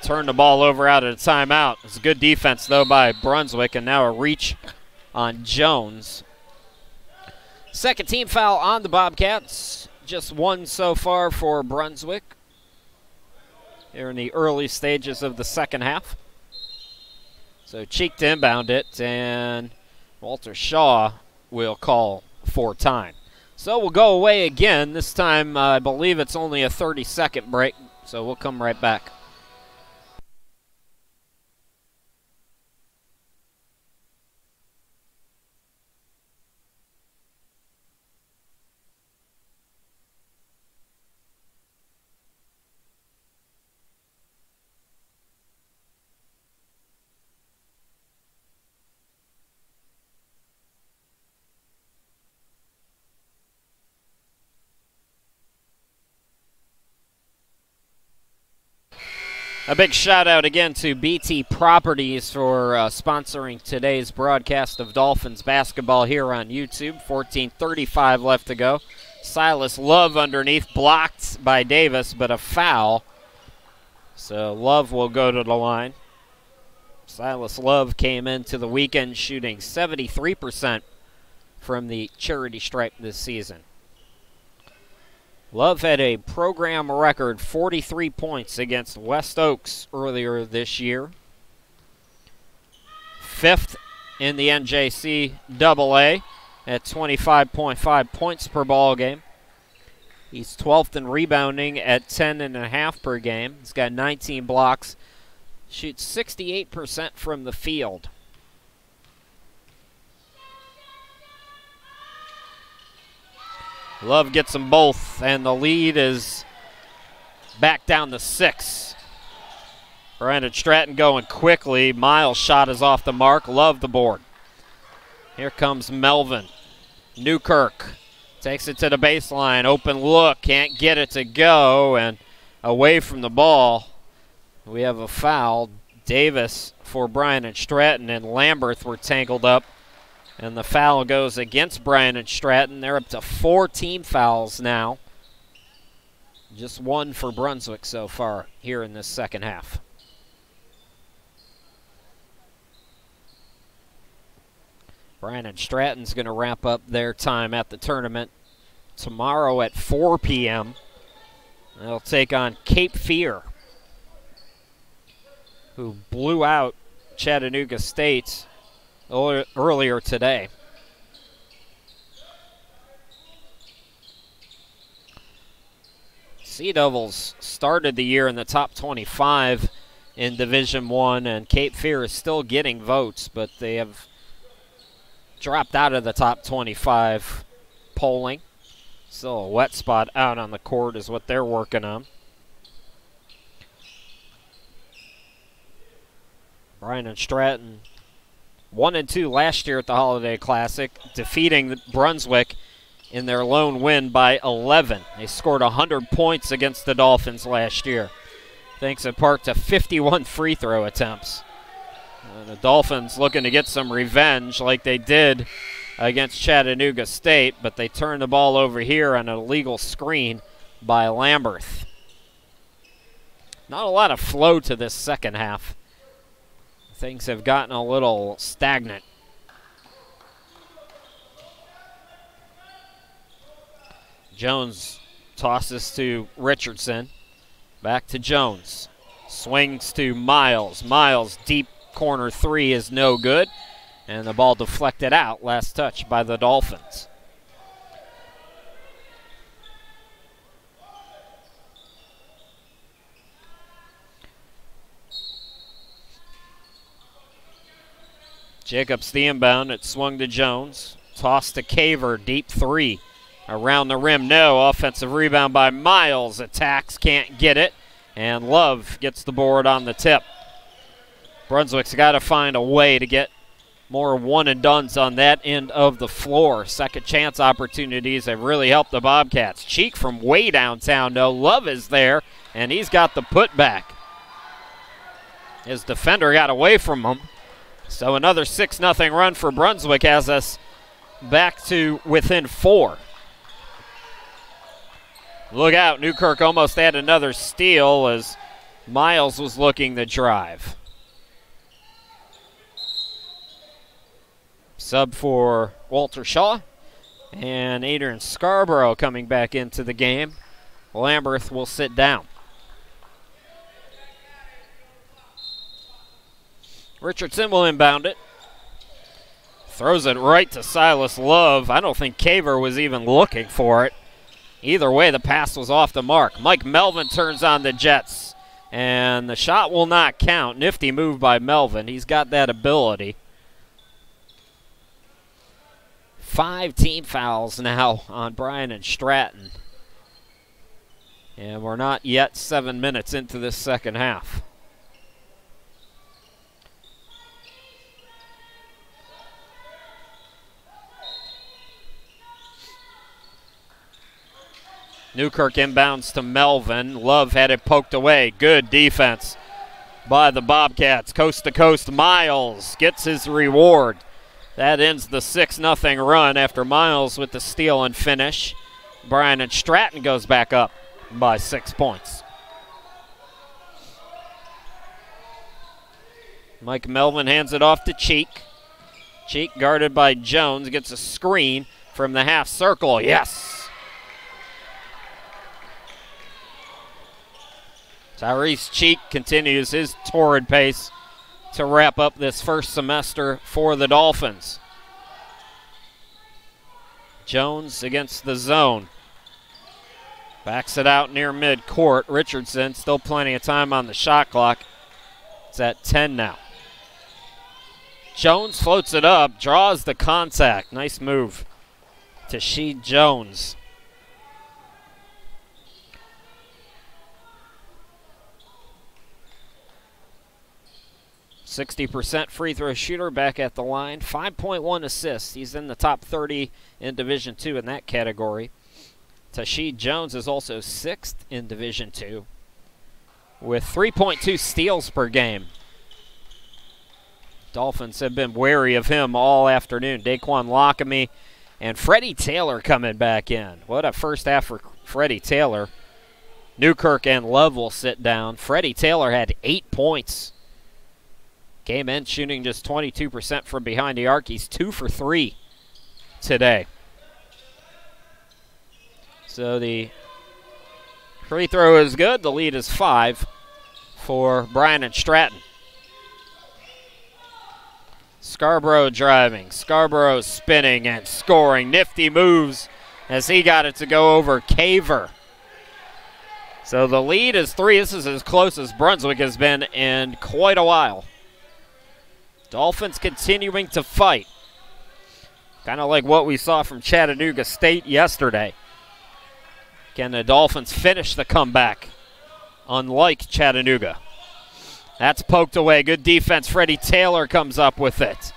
Turn the ball over out of the timeout. It's a good defense, though, by Brunswick, and now a reach on Jones. Second team foul on the Bobcats. Just one so far for Brunswick here in the early stages of the second half. So Cheek to inbound it, and Walter Shaw will call for time. So we'll go away again. This time, I believe it's only a 30-second break, so we'll come right back. A big shout out again to BT Properties for sponsoring today's broadcast of Dolphins basketball here on YouTube. 14:35 left to go. Silas Love underneath, blocked by Davis, but a foul. So Love will go to the line. Silas Love came into the weekend shooting 73% from the charity stripe this season. Love had a program record 43 points against West Oaks earlier this year. 5th in the NJCAA at 25.5 points per ball game. He's 12th in rebounding at 10.5 per game. He's got 19 blocks. Shoots 68% from the field. Love gets them both, and the lead is back down to 6. Bryant Stratton going quickly. Miles' shot is off the mark. Love the board. Here comes Melvin. Newkirk takes it to the baseline. Open look. Can't get it to go, and away from the ball. We have a foul. Davis for Bryant Stratton and Lamberth were tangled up. And the foul goes against Bryant Stratton. They're up to 4 team fouls now. Just 1 for Brunswick so far here in this second half. Bryant Stratton's going to wrap up their time at the tournament tomorrow at 4 p.m. They'll take on Cape Fear, who blew out Chattanooga State earlier today. Sea Devils started the year in the top 25 in Division I, and Cape Fear is still getting votes, but they have dropped out of the top 25 polling. Still a wet spot out on the court is what they're working on. Bryant Stratton 1-2 last year at the Holiday Classic, defeating Brunswick in their lone win by 11. They scored 100 points against the Dolphins last year, thanks in part to 51 free throw attempts. The Dolphins looking to get some revenge like they did against Chattanooga State, but they turned the ball over here on an illegal screen by Lamberth. Not a lot of flow to this second half. Things have gotten a little stagnant. Jones tosses to Richardson. Back to Jones. Swings to Miles. Miles, deep corner 3 is no good. And the ball deflected out. Last touch by the Dolphins. Jacobs the inbound. It swung to Jones. Toss to Caver. Deep 3. Around the rim. No. Offensive rebound by Miles. Attacks. Can't get it. And Love gets the board on the tip. Brunswick's got to find a way to get more one-and-dones on that end of the floor. Second chance opportunities have really helped the Bobcats. Cheek from way downtown, though. Love is there, and he's got the putback. His defender got away from him. So another 6-0 run for Brunswick has us back to within 4. Look out, Newkirk almost had another steal as Miles was looking to drive. Sub for Walter Shaw, and Adrian Scarborough coming back into the game. Lamberth will sit down. Richardson will inbound it. Throws it right to Silas Love. I don't think Caver was even looking for it. Either way, the pass was off the mark. Mike Melvin turns on the Jets, and the shot will not count. Nifty move by Melvin. He's got that ability. 5 team fouls now on Bryant Stratton. And we're not yet 7 minutes into this second half. Newkirk inbounds to Melvin. Love had it poked away. Good defense by the Bobcats. Coast to coast, Miles gets his reward. That ends the 6-0 run after Miles with the steal and finish. Bryant Stratton goes back up by 6 points. Mike Melvin hands it off to Cheek. Cheek guarded by Jones, gets a screen from the half circle. Yes! Tyrese Cheek continues his torrid pace to wrap up this first semester for the Dolphins. Jones against the zone. Backs it out near midcourt. Richardson, still plenty of time on the shot clock. It's at 10 now. Jones floats it up, draws the contact. Nice move to Sheed Jones. .60% free throw shooter, back at the line. 5.1 assists. He's in the top 30 in Division II in that category. Tasheed Jones is also 6th in Division II with 3.2 steals per game. Dolphins have been wary of him all afternoon. Daquan Lockamy and Freddie Taylor coming back in. What a first half for Freddie Taylor. Newkirk and Love will sit down. Freddie Taylor had 8 points. Came in shooting just 22% from behind the arc. He's 2 for 3 today. So the free throw is good. The lead is 5 for Bryant Stratton. Scarborough driving. Scarborough spinning and scoring. Nifty moves as he got it to go over Caver. So the lead is 3. This is as close as Brunswick has been in quite a while. Dolphins continuing to fight. Kind of like what we saw from Chattanooga State yesterday. Can the Dolphins finish the comeback? Unlike Chattanooga. That's poked away. Good defense. Freddie Taylor comes up with it.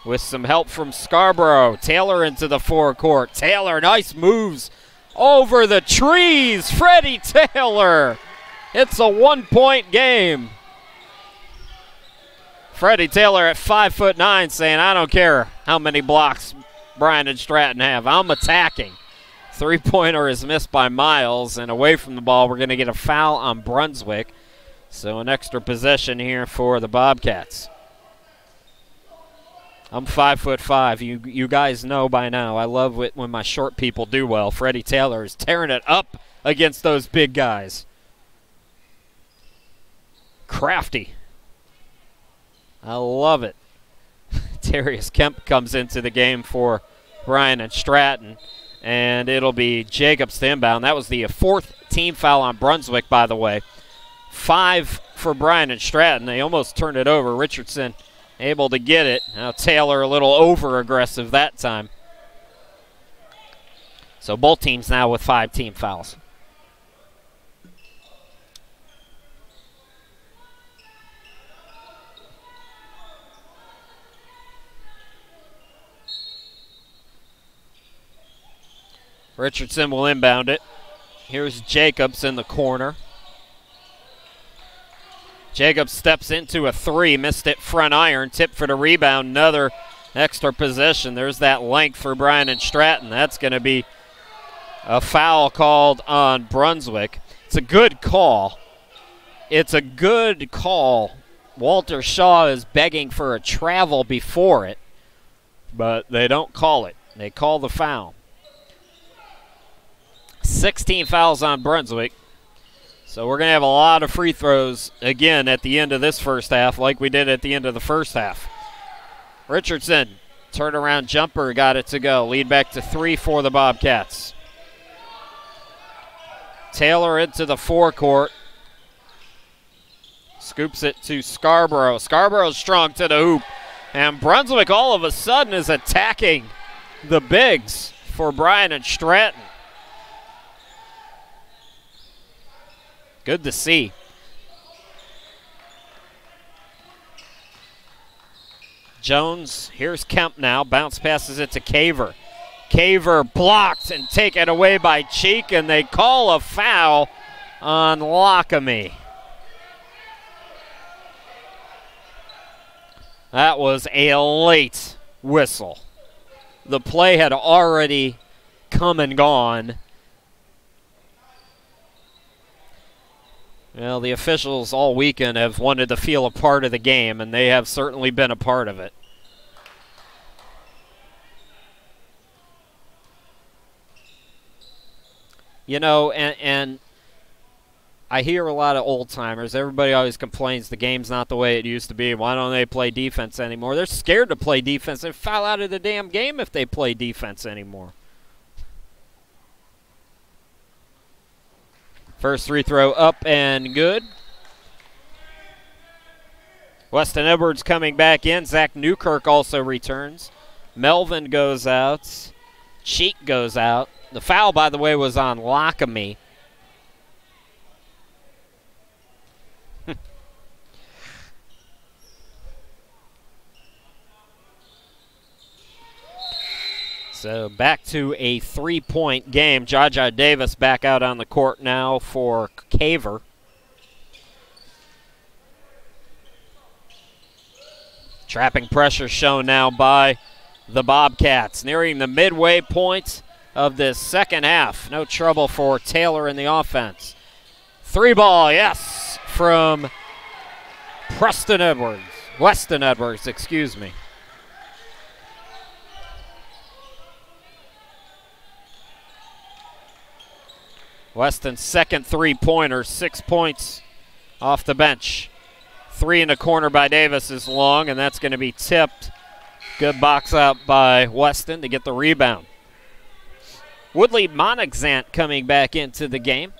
With some help from Scarborough. Taylor into the forecourt. Taylor, nice moves over the trees. Freddie Taylor. It's a 1-point game. Freddie Taylor at 5'9" saying, I don't care how many blocks Bryant and Stratton have. I'm attacking. Three-pointer is missed by Miles, and away from the ball, we're going to get a foul on Brunswick. So an extra possession here for the Bobcats. I'm 5'5". You guys know by now I love it when my short people do well. Freddie Taylor is tearing it up against those big guys. Crafty. I love it. Darius Kemp comes into the game for Bryant and Stratton, and it'll be Jacobs to inbound. That was the 4th team foul on Brunswick, by the way. 5 for Bryant and Stratton. They almost turned it over. Richardson able to get it. Now Taylor a little over-aggressive that time. So both teams now with 5 team fouls. Richardson will inbound it. Here's Jacobs in the corner. Jacobs steps into a 3, missed it front iron, tip for the rebound, another extra possession. There's that length for Bryant and Stratton. That's going to be a foul called on Brunswick. It's a good call. It's a good call. Walter Shaw is begging for a travel before it, but they don't call it. They call the foul. 16 fouls on Brunswick. So we're going to have a lot of free throws again at the end of this first half like we did at the end of the first half. Richardson, turnaround jumper, got it to go. Lead back to 3 for the Bobcats. Taylor into the forecourt. Scoops it to Scarborough. Scarborough's strong to the hoop. And Brunswick all of a sudden is attacking the bigs for Bryant and Stratton. Good to see. Jones, here's Kemp now. Bounce passes it to Caver. Caver blocked and taken away by Cheek, and they call a foul on Lockamy. That was a late whistle. The play had already come and gone. Well, the officials all weekend have wanted to feel a part of the game, and they have certainly been a part of it. You know, and I hear a lot of old-timers. Everybody always complains the game's not the way it used to be. Why don't they play defense anymore? They're scared to play defense. They foul out of the damn game if they play defense anymore. First free throw up and good. Weston Edwards coming back in. Zach Newkirk also returns. Melvin goes out. Cheek goes out. The foul, by the way, was on Lockamy. So back to a three-point game. Jaja Davis back out on the court now for Caver. Trapping pressure shown now by the Bobcats. Nearing the midway point of this second half. No trouble for Taylor in the offense. Three ball, yes, from Weston Edwards, excuse me. Weston's second three-pointer, 6 points off the bench. Three in the corner by Davis is long, and that's going to be tipped. Good box out by Weston to get the rebound. Woodley Monexant coming back into the game.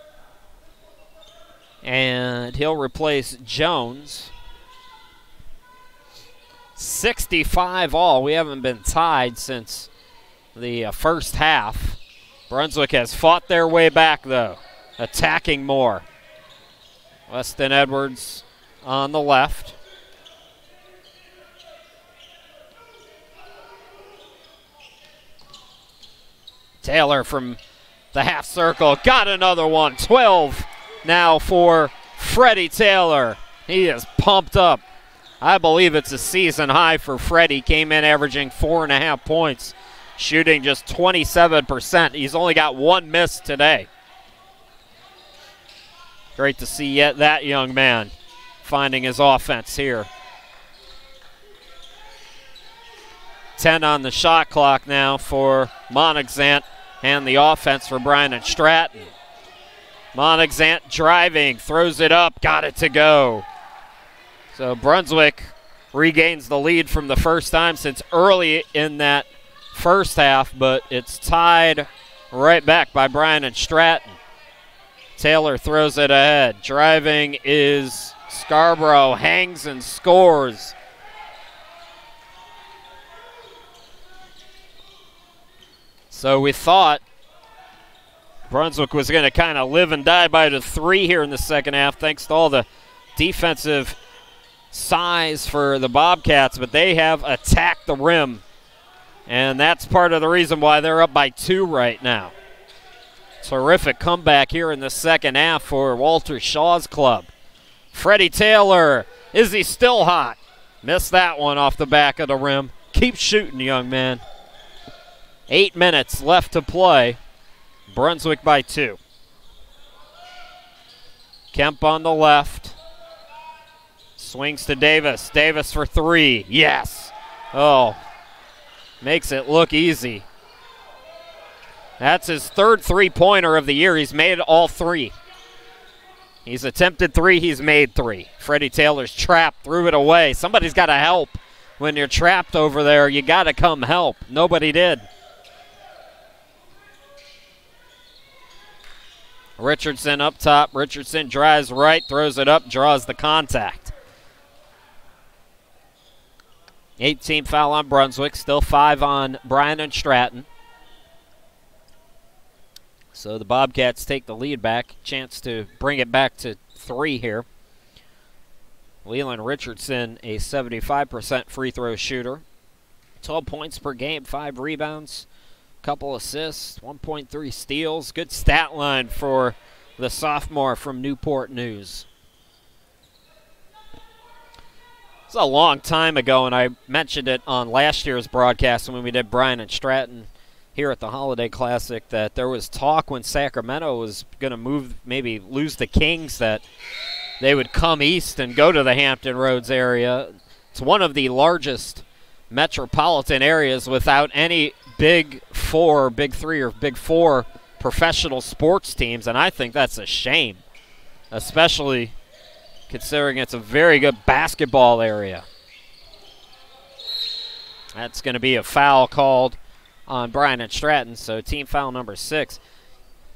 And he'll replace Jones. 65 all. We haven't been tied since the first half. Brunswick has fought their way back, though, attacking more. Weston Edwards on the left. Taylor from the half circle, got another one. 12 now for Freddie Taylor. He is pumped up. I believe it's a season high for Freddie. Came in averaging 4.5 points. Shooting just 27%. He's only got one miss today. Great to see yet that young man finding his offense here. 10 on the shot clock now for Monexant and the offense for Bryant Stratton. Monexant driving, throws it up, got it to go. So Brunswick regains the lead from the first time since early in that first half, but it's tied right back by Bryant Stratton. Taylor throws it ahead. Driving is Scarborough, hangs and scores. So we thought Brunswick was going to kind of live and die by the three here in the second half, thanks to all the defensive size for the Bobcats, but they have attacked the rim. And that's part of the reason why they're up by 2 right now. Terrific comeback here in the second half for Walter Shaw's club. Freddie Taylor, is he still hot? Missed that one off the back of the rim. Keep shooting, young man. 8 minutes left to play. Brunswick by 2. Kemp on the left. Swings to Davis. Davis for 3. Yes. Oh. Makes it look easy. That's his third three-pointer of the year. He's made all 3. He's attempted 3. He's made 3. Freddie Taylor's trapped. Threw it away. Somebody's got to help. When you're trapped over there, you got to come help. Nobody did. Richardson up top. Richardson drives right, throws it up, draws the contact. 18 foul on Brunswick, still 5 on Bryant Stratton. So the Bobcats take the lead back. Chance to bring it back to 3 here. Leland Richardson, a 75% free throw shooter. 12 points per game, 5 rebounds, couple assists, 1.3 steals. Good stat line for the sophomore from Newport News. It's a long time ago, and I mentioned it on last year's broadcast when we did Bryant Stratton here at the Holiday Classic, that there was talk when Sacramento was going to move, maybe lose the Kings, that they would come east and go to the Hampton Roads area. It's one of the largest metropolitan areas without any Big Four, Big Three, or Big Four professional sports teams, and I think that's a shame, especially considering it's a very good basketball area. That's going to be a foul called on Bryant Stratton, so team foul number 6.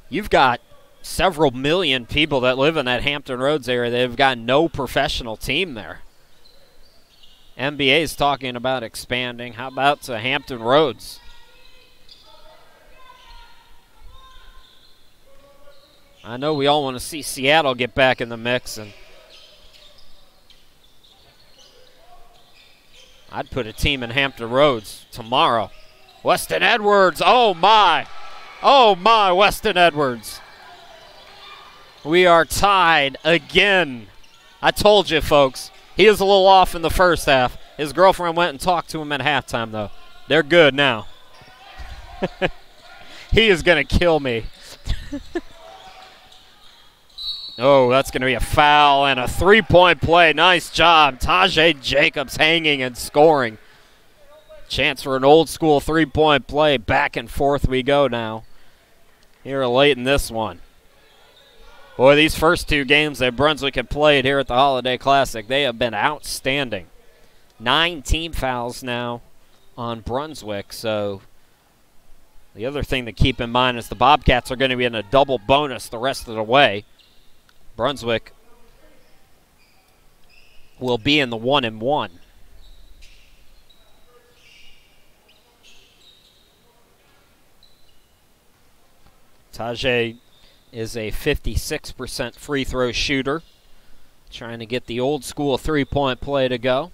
You've got several million people that live in that Hampton Roads area. They've got no professional team there. NBA is talking about expanding. How about to Hampton Roads? I know we all want to see Seattle get back in the mix, and I'd put a team in Hampton Roads tomorrow. Weston Edwards, oh my, Weston Edwards. We are tied again. I told you, folks, he was a little off in the first half. His girlfriend went and talked to him at halftime, though. They're good now. He is going to kill me. Oh, that's going to be a foul and a three-point play. Nice job. Tajay Jacobs hanging and scoring. Chance for an old-school three-point play. Back and forth we go now here late in this one. Boy, these first 2 games that Brunswick have played here at the Holiday Classic, they have been outstanding. 9 team fouls now on Brunswick. So the other thing to keep in mind is the Bobcats are going to be in a double bonus the rest of the way. Brunswick will be in the 1-1. Tajay is a 56% free throw shooter, trying to get the old school three-point play to go.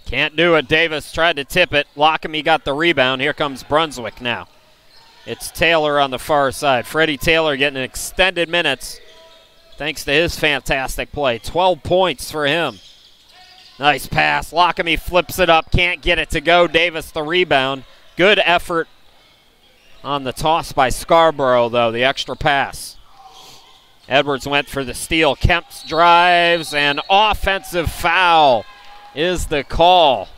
Can't do it. Davis tried to tip it. Lockamy got the rebound. Here comes Brunswick now. It's Taylor on the far side. Freddie Taylor getting extended minutes thanks to his fantastic play. 12 points for him. Nice pass. Lockamy flips it up. Can't get it to go. Davis the rebound. Good effort on the toss by Scarborough, though, the extra pass. Edwards went for the steal. Kemps drives, and offensive foul is the call.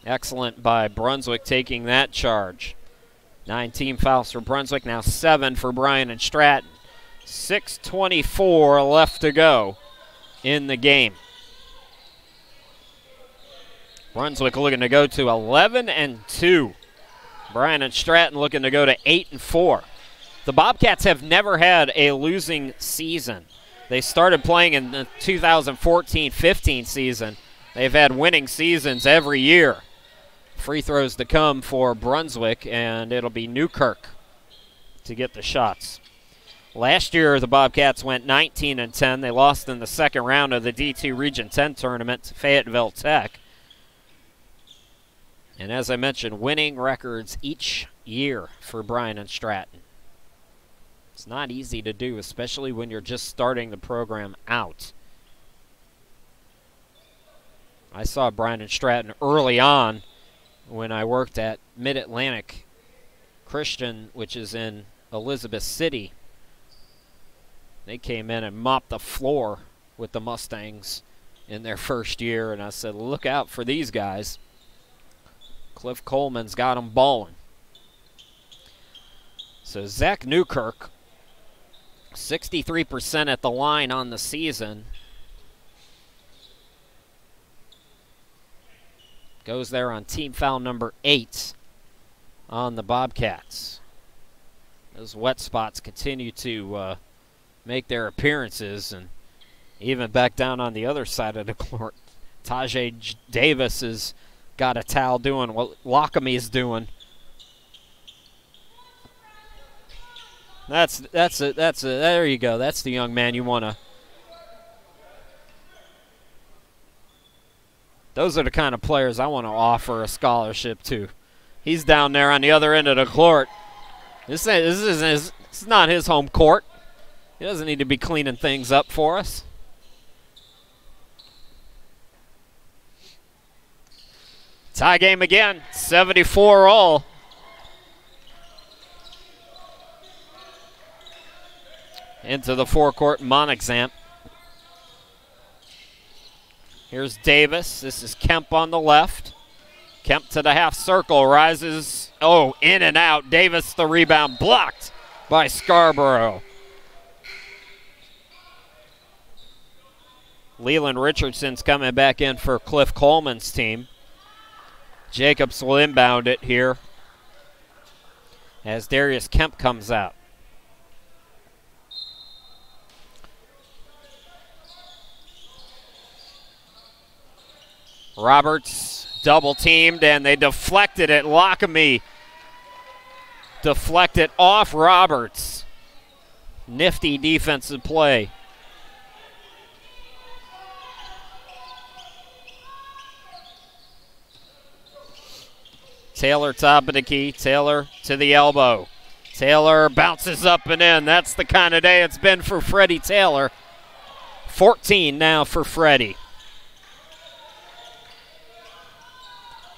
Excellent by Brunswick taking that charge. 9 team fouls for Brunswick, now 7 for Bryant Stratton. 6:24 left to go in the game. Brunswick looking to go to 11-2. Bryant Stratton looking to go to 8-4. The Bobcats have never had a losing season. They started playing in the 2014-15 season. They've had winning seasons every year. Free throws to come for Brunswick, and it'll be Newkirk to get the shots. Last year, the Bobcats went 19-10. They lost in the second round of the D2 Region 10 tournament to Fayetteville Tech. And as I mentioned, winning records each year for Bryant Stratton. It's not easy to do, especially when you're just starting the program out. I saw Bryant Stratton early on when I worked at Mid-Atlantic Christian, which is in Elizabeth City. They came in and mopped the floor with the Mustangs in their first year, and I said, look out for these guys. Cliff Coleman's got them balling. So Zach Newkirk, 63% at the line on the season. Goes there on team foul number 8 on the Bobcats. Those wet spots continue to make their appearances, and even back down on the other side of the court, Tajay Davis has got a towel doing what Lockamy is doing. There you go. That's the young man you want to Those are the kind of players I want to offer a scholarship to. He's down there on the other end of the court. This is not his home court. He doesn't need to be cleaning things up for us. Tie game again, 74 all. Into the forecourt, Monexant. Here's Davis. This is Kemp on the left. Kemp to the half circle, rises. Oh, in and out. Davis the rebound, blocked by Scarborough. Leland Richardson's coming back in for Cliff Coleman's team. Jacobs will inbound it here as Darius Kemp comes out. Roberts double teamed and they deflected it. Lockamy deflected off Roberts. Nifty defensive play. Taylor top of the key. Taylor to the elbow. Taylor bounces up and in. That's the kind of day it's been for Freddie Taylor. 14 now for Freddie.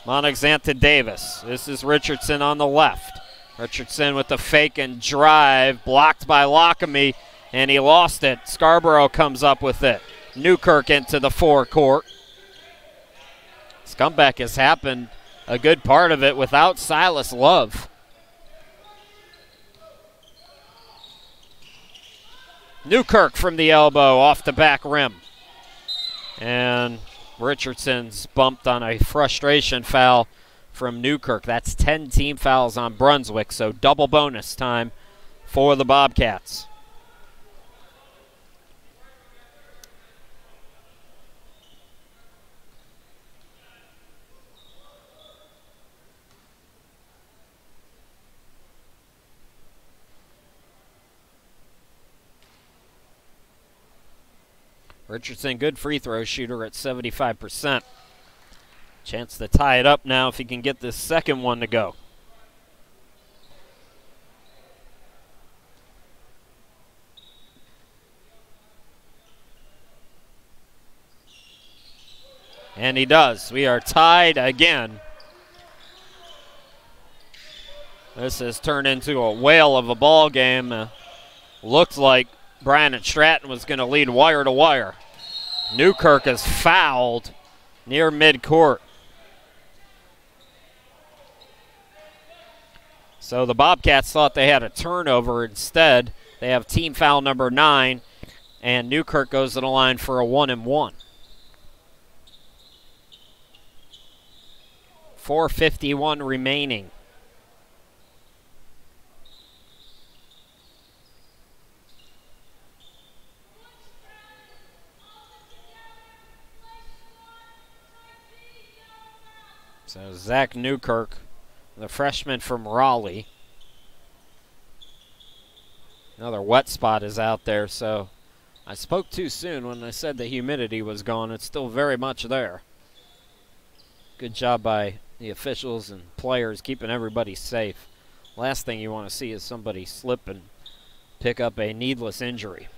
Monexant to Davis. This is Richardson on the left. Richardson with the fake and drive. Blocked by Lockamy, and he lost it. Scarborough comes up with it. Newkirk into the forecourt. This comeback has happened, a good part of it, without Silas Love. Newkirk from the elbow off the back rim. And Richardson's bumped on a frustration foul from Newkirk. That's 10 team fouls on Brunswick, so double bonus time for the Bobcats. Richardson, good free throw shooter at 75%. Chance to tie it up now if he can get this second one to go. And he does. We are tied again. This has turned into a whale of a ball game. Looked like Bryant Stratton was going to lead wire to wire. Newkirk is fouled near midcourt. So the Bobcats thought they had a turnover. Instead, they have team foul number 9, and Newkirk goes to the line for a 1-and-1. 4:51 remaining. So Zach Newkirk, the freshman from Raleigh. Another wet spot is out there, so I spoke too soon when I said the humidity was gone. It's still very much there. Good job by the officials and players keeping everybody safe. Last thing you want to see is somebody slip and pick up a needless injury.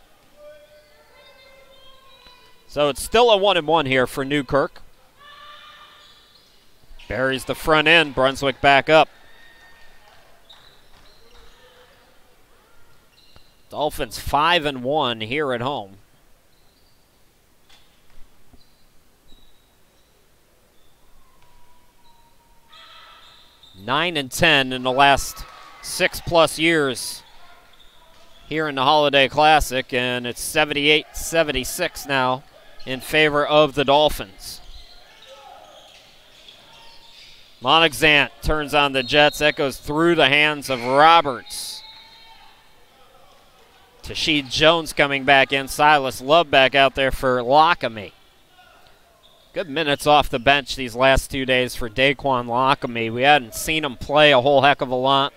So it's still a 1-and-1 here for Newkirk. Buries the front end. Brunswick back up. Dolphins 5-1 here at home. Nine and 10 in the last 6+ years here in the Holiday Classic, and it's 78-76 now in favor of the Dolphins. Monexant turns on the Jets. That goes through the hands of Roberts. Tasheed Jones coming back in. Silas Love back out there for Lockamy. Good minutes off the bench these last 2 days for Daquan Lockamy. We hadn't seen him play a whole heck of a lot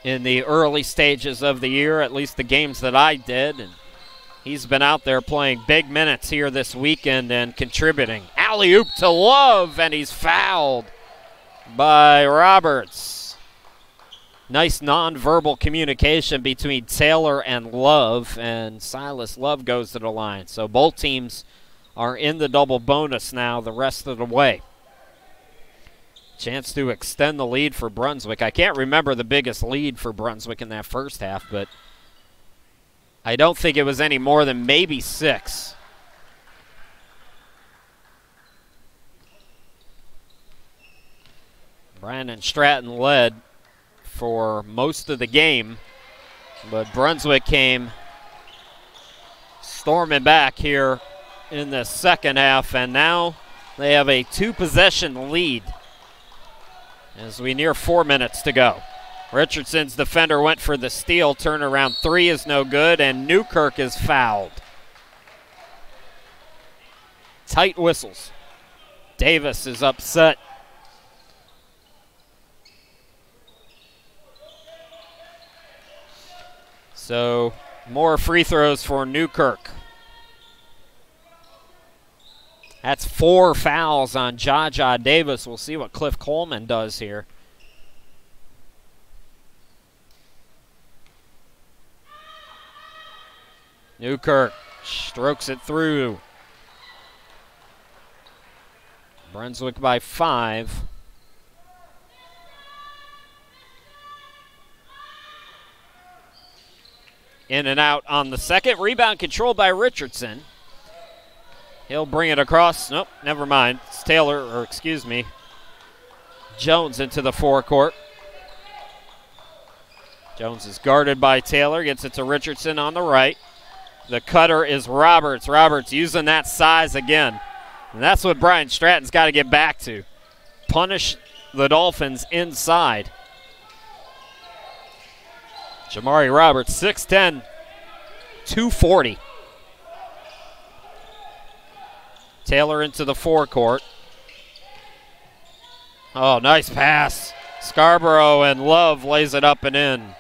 in the early stages of the year, at least the games that I did. And he's been out there playing big minutes here this weekend and contributing. alley-oop to Love, and he's fouled by Roberts. Nice nonverbal communication between Taylor and Love, and Silas Love goes to the line. So both teams are in the double bonus now the rest of the way. Chance to extend the lead for Brunswick. I can't remember the biggest lead for Brunswick in that first half, but I don't think it was any more than maybe 6. Bryant Stratton led for most of the game, but Brunswick came storming back here in the second half, and now they have a 2-possession lead as we near 4 minutes to go. Richardson's defender went for the steal. Turnaround 3 is no good, and Newkirk is fouled. Tight whistles. Davis is upset. So more free throws for Newkirk. That's 4 fouls on Jaja Davis. We'll see what Cliff Coleman does here. Newkirk strokes it through. Brunswick by 5. In and out on the second. Rebound controlled by Richardson. He'll bring it across. Nope, never mind. It's Taylor, or excuse me, Jones into the forecourt. Jones is guarded by Taylor. Gets it to Richardson on the right. The cutter is Roberts. Roberts using that size again. And that's what Bryant Stratton's got to get back to. Punish the Dolphins inside. Jamari Roberts, 6'10", 240. Taylor into the forecourt. Oh, nice pass. Scarborough and Love lays it up and in.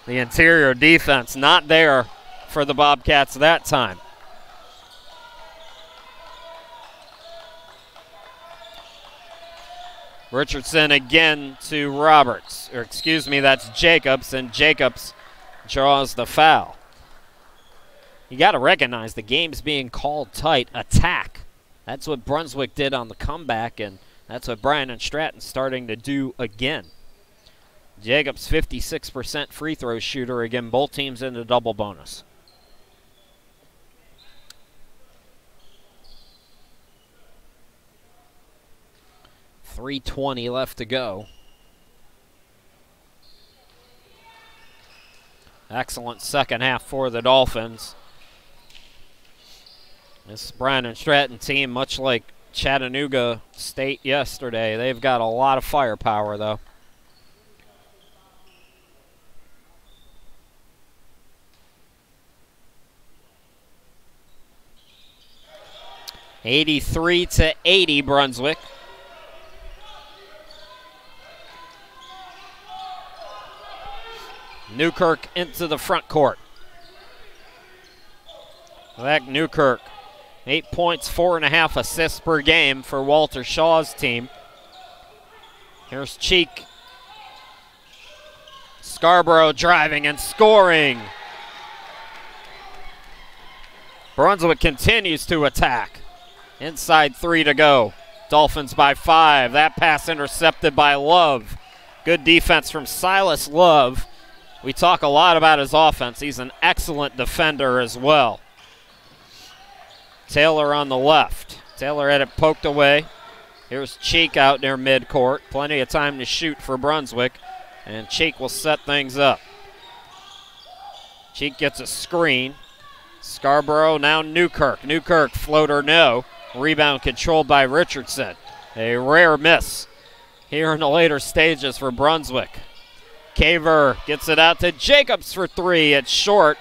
The interior defense not there for the Bobcats that time. Richardson again to Roberts. Or excuse me, that's Jacobs, and Jacobs draws the foul. You got to recognize the game's being called tight. Attack. That's what Brunswick did on the comeback, and that's what Bryant Stratton's starting to do again. Jacobs, 56% free throw shooter. Again, both teams in the double bonus. .320 left to go. Excellent second half for the Dolphins. This Bryant Stratton team, much like Chattanooga State yesterday, they've got a lot of firepower, though. (83-80) Brunswick. Newkirk into the front court. Back Newkirk, 8 points, 4.5 assists per game for Walter Shaw's team. Here's Cheek. Scarborough driving and scoring. Brunswick continues to attack. Inside 3 to go. Dolphins by 5. That pass intercepted by Love. Good defense from Silas Love. We talk a lot about his offense. He's an excellent defender as well. Taylor on the left. Taylor had it poked away. Here's Cheek out near midcourt. Plenty of time to shoot for Brunswick. And Cheek will set things up. Cheek gets a screen. Scarborough, now Newkirk. Newkirk, floater no. Rebound controlled by Richardson. A rare miss here in the later stages for Brunswick. Caver gets it out to Jacobs for 3. It's short.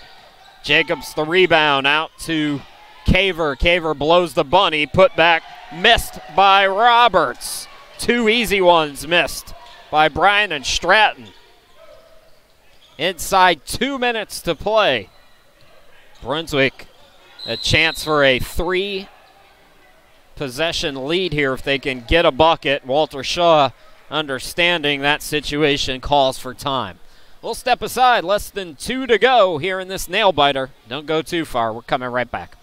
Jacobs the rebound out to Caver. Caver blows the bunny. Put back missed by Roberts. 2 easy ones missed by Bryant Stratton. Inside 2 minutes to play. Brunswick a chance for a 3 possession lead here if they can get a bucket. Walter Shaw, understanding that situation, calls for time. We'll step aside. Less than 2 to go here in this nail-biter. Don't go too far. We're coming right back.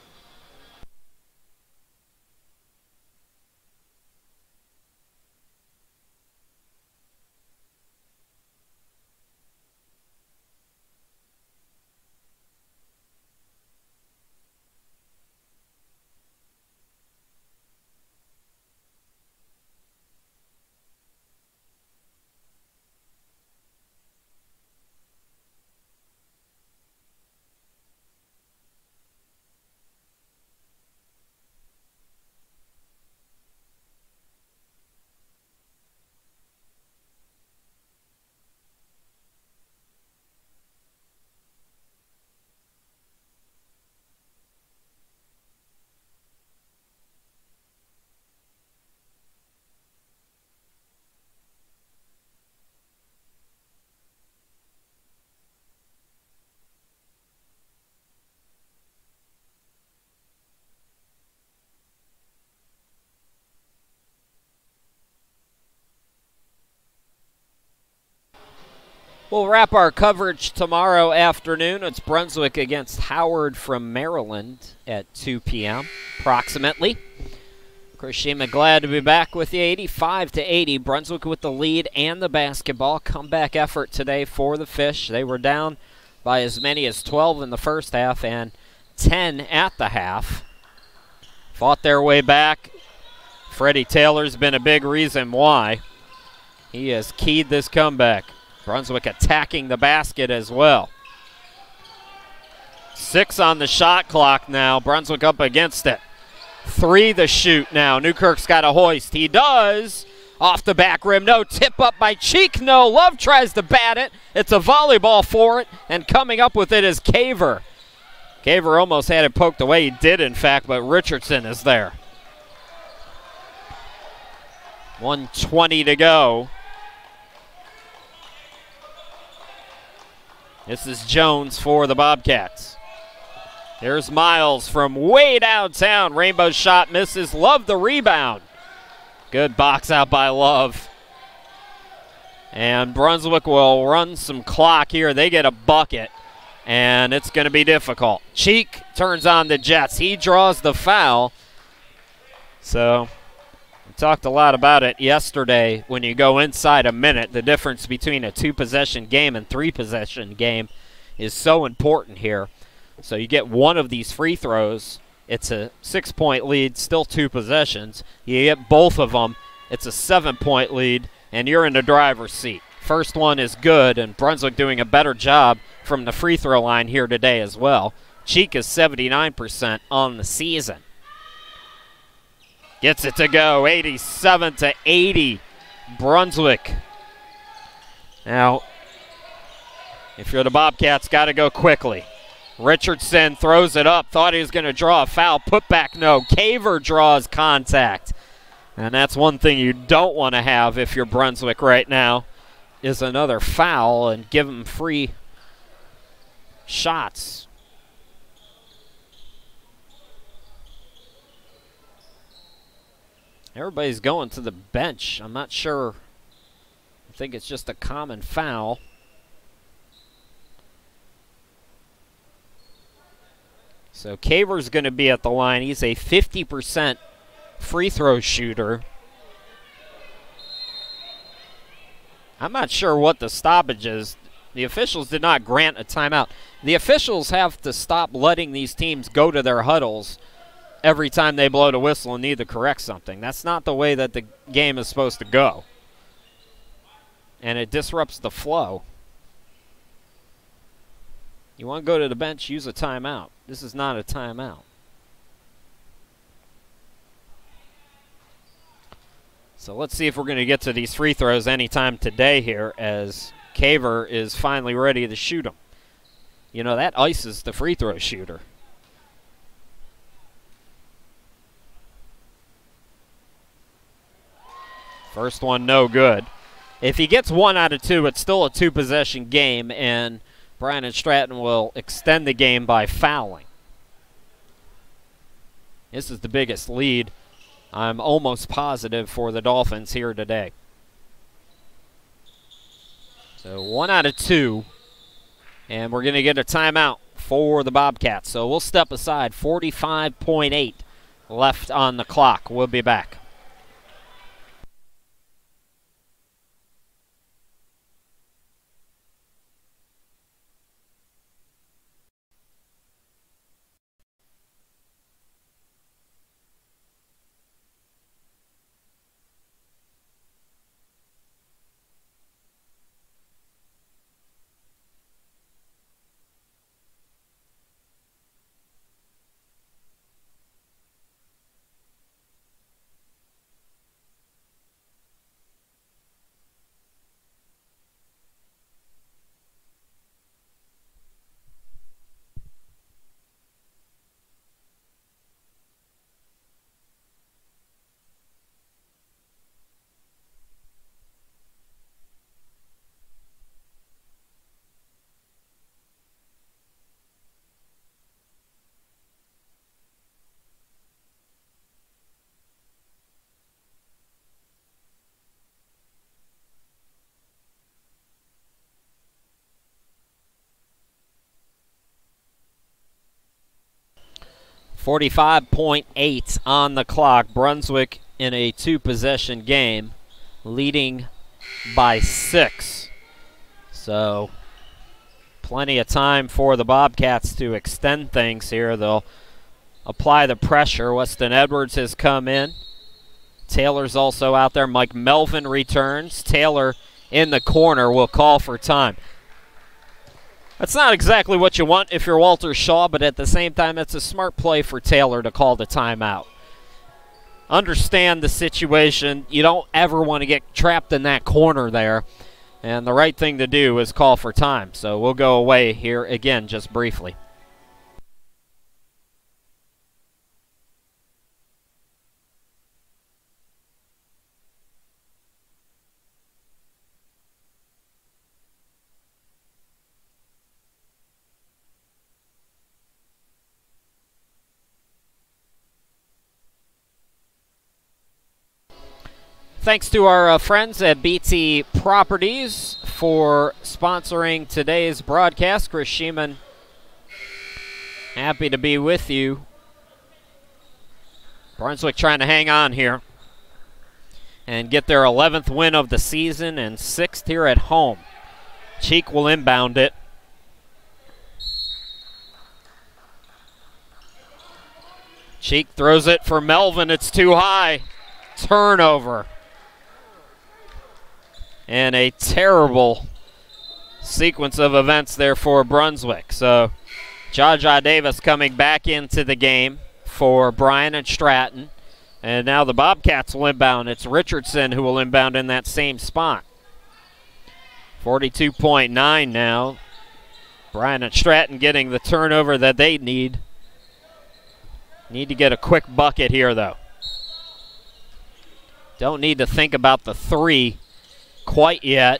We'll wrap our coverage tomorrow afternoon. It's Brunswick against Howard from Maryland at 2 p.m. approximately. Krishima glad to be back with you. 85-80. Brunswick with the lead and the basketball. Comeback effort today for the Fish. They were down by as many as 12 in the first half and 10 at the half. Fought their way back. Freddie Taylor's been a big reason why. He has keyed this comeback. Brunswick attacking the basket as well. 6 on the shot clock now. Brunswick up against it. 3 to shoot now. Newkirk's got a hoist. He does. Off the back rim. No. Tip up by Cheek. No. Love tries to bat it. It's a volleyball for it. And coming up with it is Caver. Caver almost had it poked away. He did, in fact, but Richardson is there. 1:20 to go. This is Jones for the Bobcats. Here's Miles from way downtown. Rainbow shot misses. Love the rebound. Good box out by Love. And Brunswick will run some clock here. They get a bucket, and it's going to be difficult. Cheek turns on the Jets. He draws the foul. So we talked a lot about it yesterday. When you go inside a minute, the difference between a 2-possession game and 3-possession game is so important here. So you get one of these free throws, it's a 6-point lead, still 2 possessions. You get both of them, it's a 7-point lead, and you're in the driver's seat. First one is good, and Brunswick doing a better job from the free throw line here today as well. Cheek is 79% on the season. Gets it to go, 87-80, Brunswick. Now, if you're the Bobcats, got to go quickly. Richardson throws it up, thought he was going to draw a foul. Put back, no. Caver draws contact. And that's one thing you don't want to have if you're Brunswick right now, is another foul and give them free shots. Everybody's going to the bench. I'm not sure. I think it's just a common foul. So Caver's going to be at the line. He's a 50% free throw shooter. I'm not sure what the stoppage is. The officials did not grant a timeout. The officials have to stop letting these teams go to their huddles every time they blow the whistle and need to correct something. That's not the way that the game is supposed to go. And it disrupts the flow. You want to go to the bench, use a timeout. This is not a timeout. So let's see if we're going to get to these free throws anytime today here, as Caver is finally ready to shoot them. You know, that ices the free throw shooter. First one, no good. If he gets 1 out of 2, it's still a 2-possession game, and Bryant Stratton will extend the game by fouling. This is the biggest lead I'm almost positive, for the Dolphins here today. So 1 out of 2. And we're going to get a timeout for the Bobcats. So we'll step aside. 45.8 left on the clock. We'll be back. .8 on the clock. Brunswick in a 2-possession game, leading by 6. So plenty of time for the Bobcats to extend things here. They'll apply the pressure. Weston Edwards has come in. Taylor's also out there. Mike Melvin returns. Taylor in the corner will call for time. That's not exactly what you want if you're Walter Shaw, but at the same time, it's a smart play for Taylor to call the timeout. Understand the situation. You don't ever want to get trapped in that corner there, and the right thing to do is call for time. So we'll go away here again just briefly. Thanks to our friends at BT Properties for sponsoring today's broadcast. Chris Sheeman, happy to be with you. Brunswick trying to hang on here and get their 11th win of the season and 6th here at home. Cheek will inbound it. Cheek throws it for Melvin. It's too high. Turnover. And a terrible sequence of events there for Brunswick. So Jaja Davis coming back into the game for Bryant Stratton. And now the Bobcats will inbound. It's Richardson who will inbound in that same spot. 42.9 now. Bryant Stratton getting the turnover that they need. Need to get a quick bucket here, though. Don't need to think about the 3 quite yet.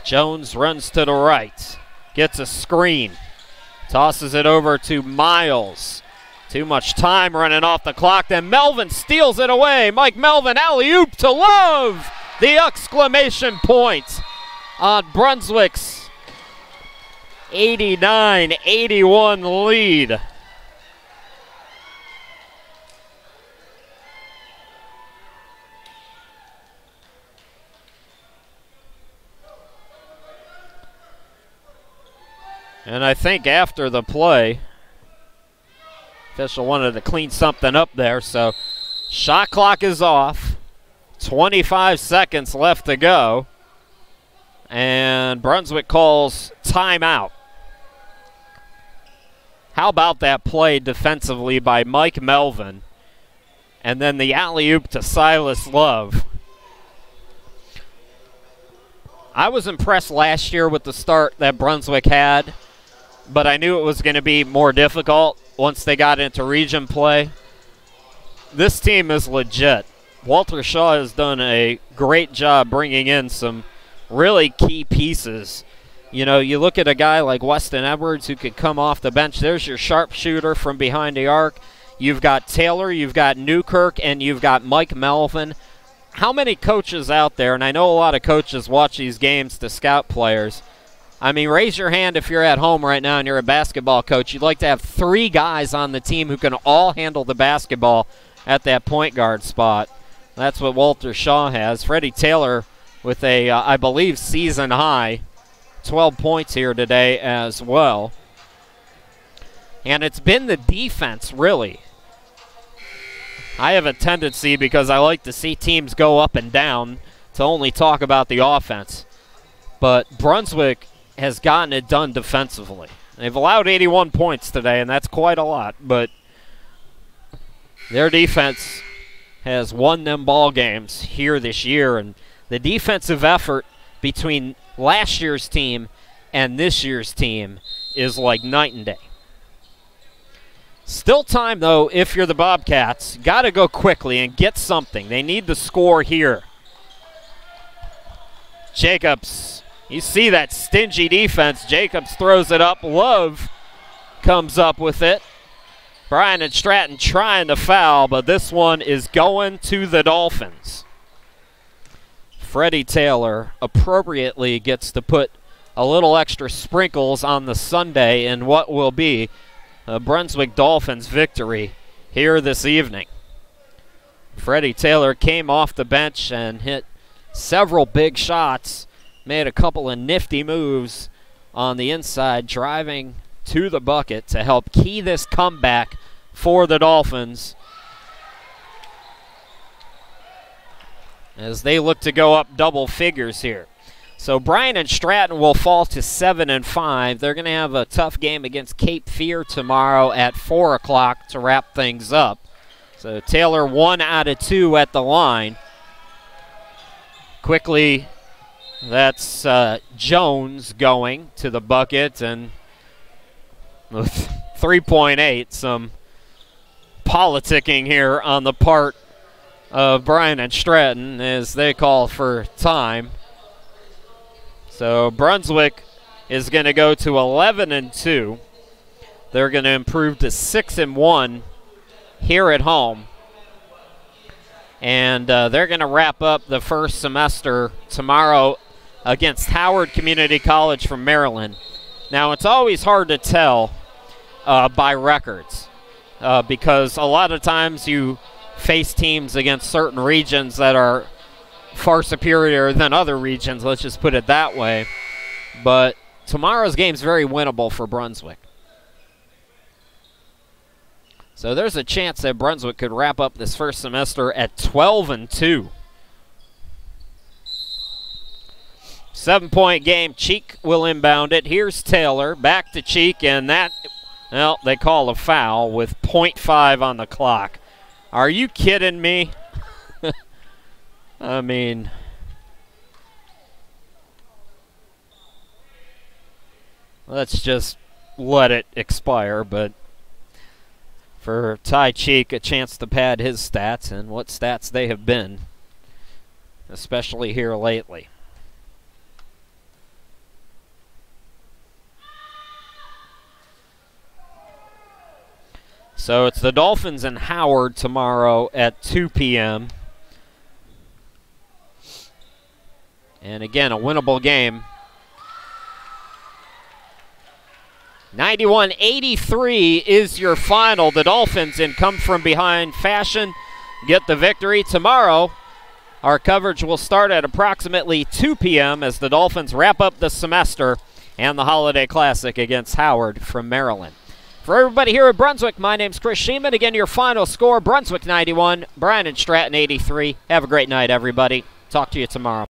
Jones runs to the right, gets a screen, tosses it over to Miles. Too much time running off the clock, then Melvin steals it away. Mike Melvin, alley-oop to Love! The exclamation point on Brunswick's 89-81 lead. And I think after the play, official wanted to clean something up there, so shot clock is off. 25 seconds left to go. And Brunswick calls timeout. How about that play defensively by Mike Melvin? And then the alley-oop to Silas Love. I was impressed last year with the start that Brunswick had, but I knew it was going to be more difficult once they got into region play. This team is legit. Walter Shaw has done a great job bringing in some really key pieces You know, you look at a guy like Weston Edwards who could come off the bench. There's your sharpshooter from behind the arc. You've got Taylor, you've got Newkirk, and you've got Mike Melvin. How many coaches out there, and I know a lot of coaches watch these games to scout players. I mean, raise your hand if you're at home right now and you're a basketball coach. You'd like to have 3 guys on the team who can all handle the basketball at that point guard spot. That's what Walter Shaw has. Freddie Taylor with a, I believe, season high 12 points here today as well. And it's been the defense, really. I have a tendency, because I like to see teams go up and down, to only talk about the offense. But Brunswick has gotten it done defensively. They've allowed 81 points today, and that's quite a lot. But their defense has won them ball games here this year. And the defensive effort between last year's team and this year's team is like night and day. Still time, though, if you're the Bobcats. Got to go quickly and get something. They need the score here. Jacobs, you see that stingy defense. Jacobs throws it up. Love comes up with it. Bryant Stratton trying to foul, but this one is going to the Dolphins. Freddie Taylor appropriately gets to put a little extra sprinkles on the Sunday in what will be a Brunswick Dolphins victory here this evening. Freddie Taylor came off the bench and hit several big shots, made a couple of nifty moves on the inside, driving to the bucket to help key this comeback for the Dolphins as they look to go up double figures here. So Bryant Stratton will fall to 7-5. They're going to have a tough game against Cape Fear tomorrow at 4 o'clock to wrap things up. So Taylor 1 out of 2 at the line. Quickly, that's Jones going to the bucket, and with 3.8, some politicking here on the part of Bryant Stratton as they call for time. So Brunswick is going to go to 11-2. They're going to improve to 6-1 here at home. And they're going to wrap up the first semester tomorrow against Howard Community College from Maryland. Now, it's always hard to tell by records because a lot of times you face teams against certain regions that are far superior than other regions, let's just put it that way. But tomorrow's game is very winnable for Brunswick. So there's a chance that Brunswick could wrap up this first semester at 12-2. 7-point game. Cheek will inbound it. Here's Taylor. Back to Cheek, and that, well, they call a foul with 0.5 on the clock. Are you kidding me? I mean, let's just let it expire, but for Ty Cheek, a chance to pad his stats, and what stats they have been, especially here lately. So it's the Dolphins and Howard tomorrow at 2 p.m. And again, a winnable game. 91-83 is your final. The Dolphins, in come-from-behind fashion, get the victory. Tomorrow, our coverage will start at approximately 2 p.m. as the Dolphins wrap up the semester and the Holiday Classic against Howard from Maryland. For everybody here at Brunswick, my name's Chris Sheeman. Again, your final score, Brunswick 91, Bryant Stratton 83. Have a great night, everybody. Talk to you tomorrow.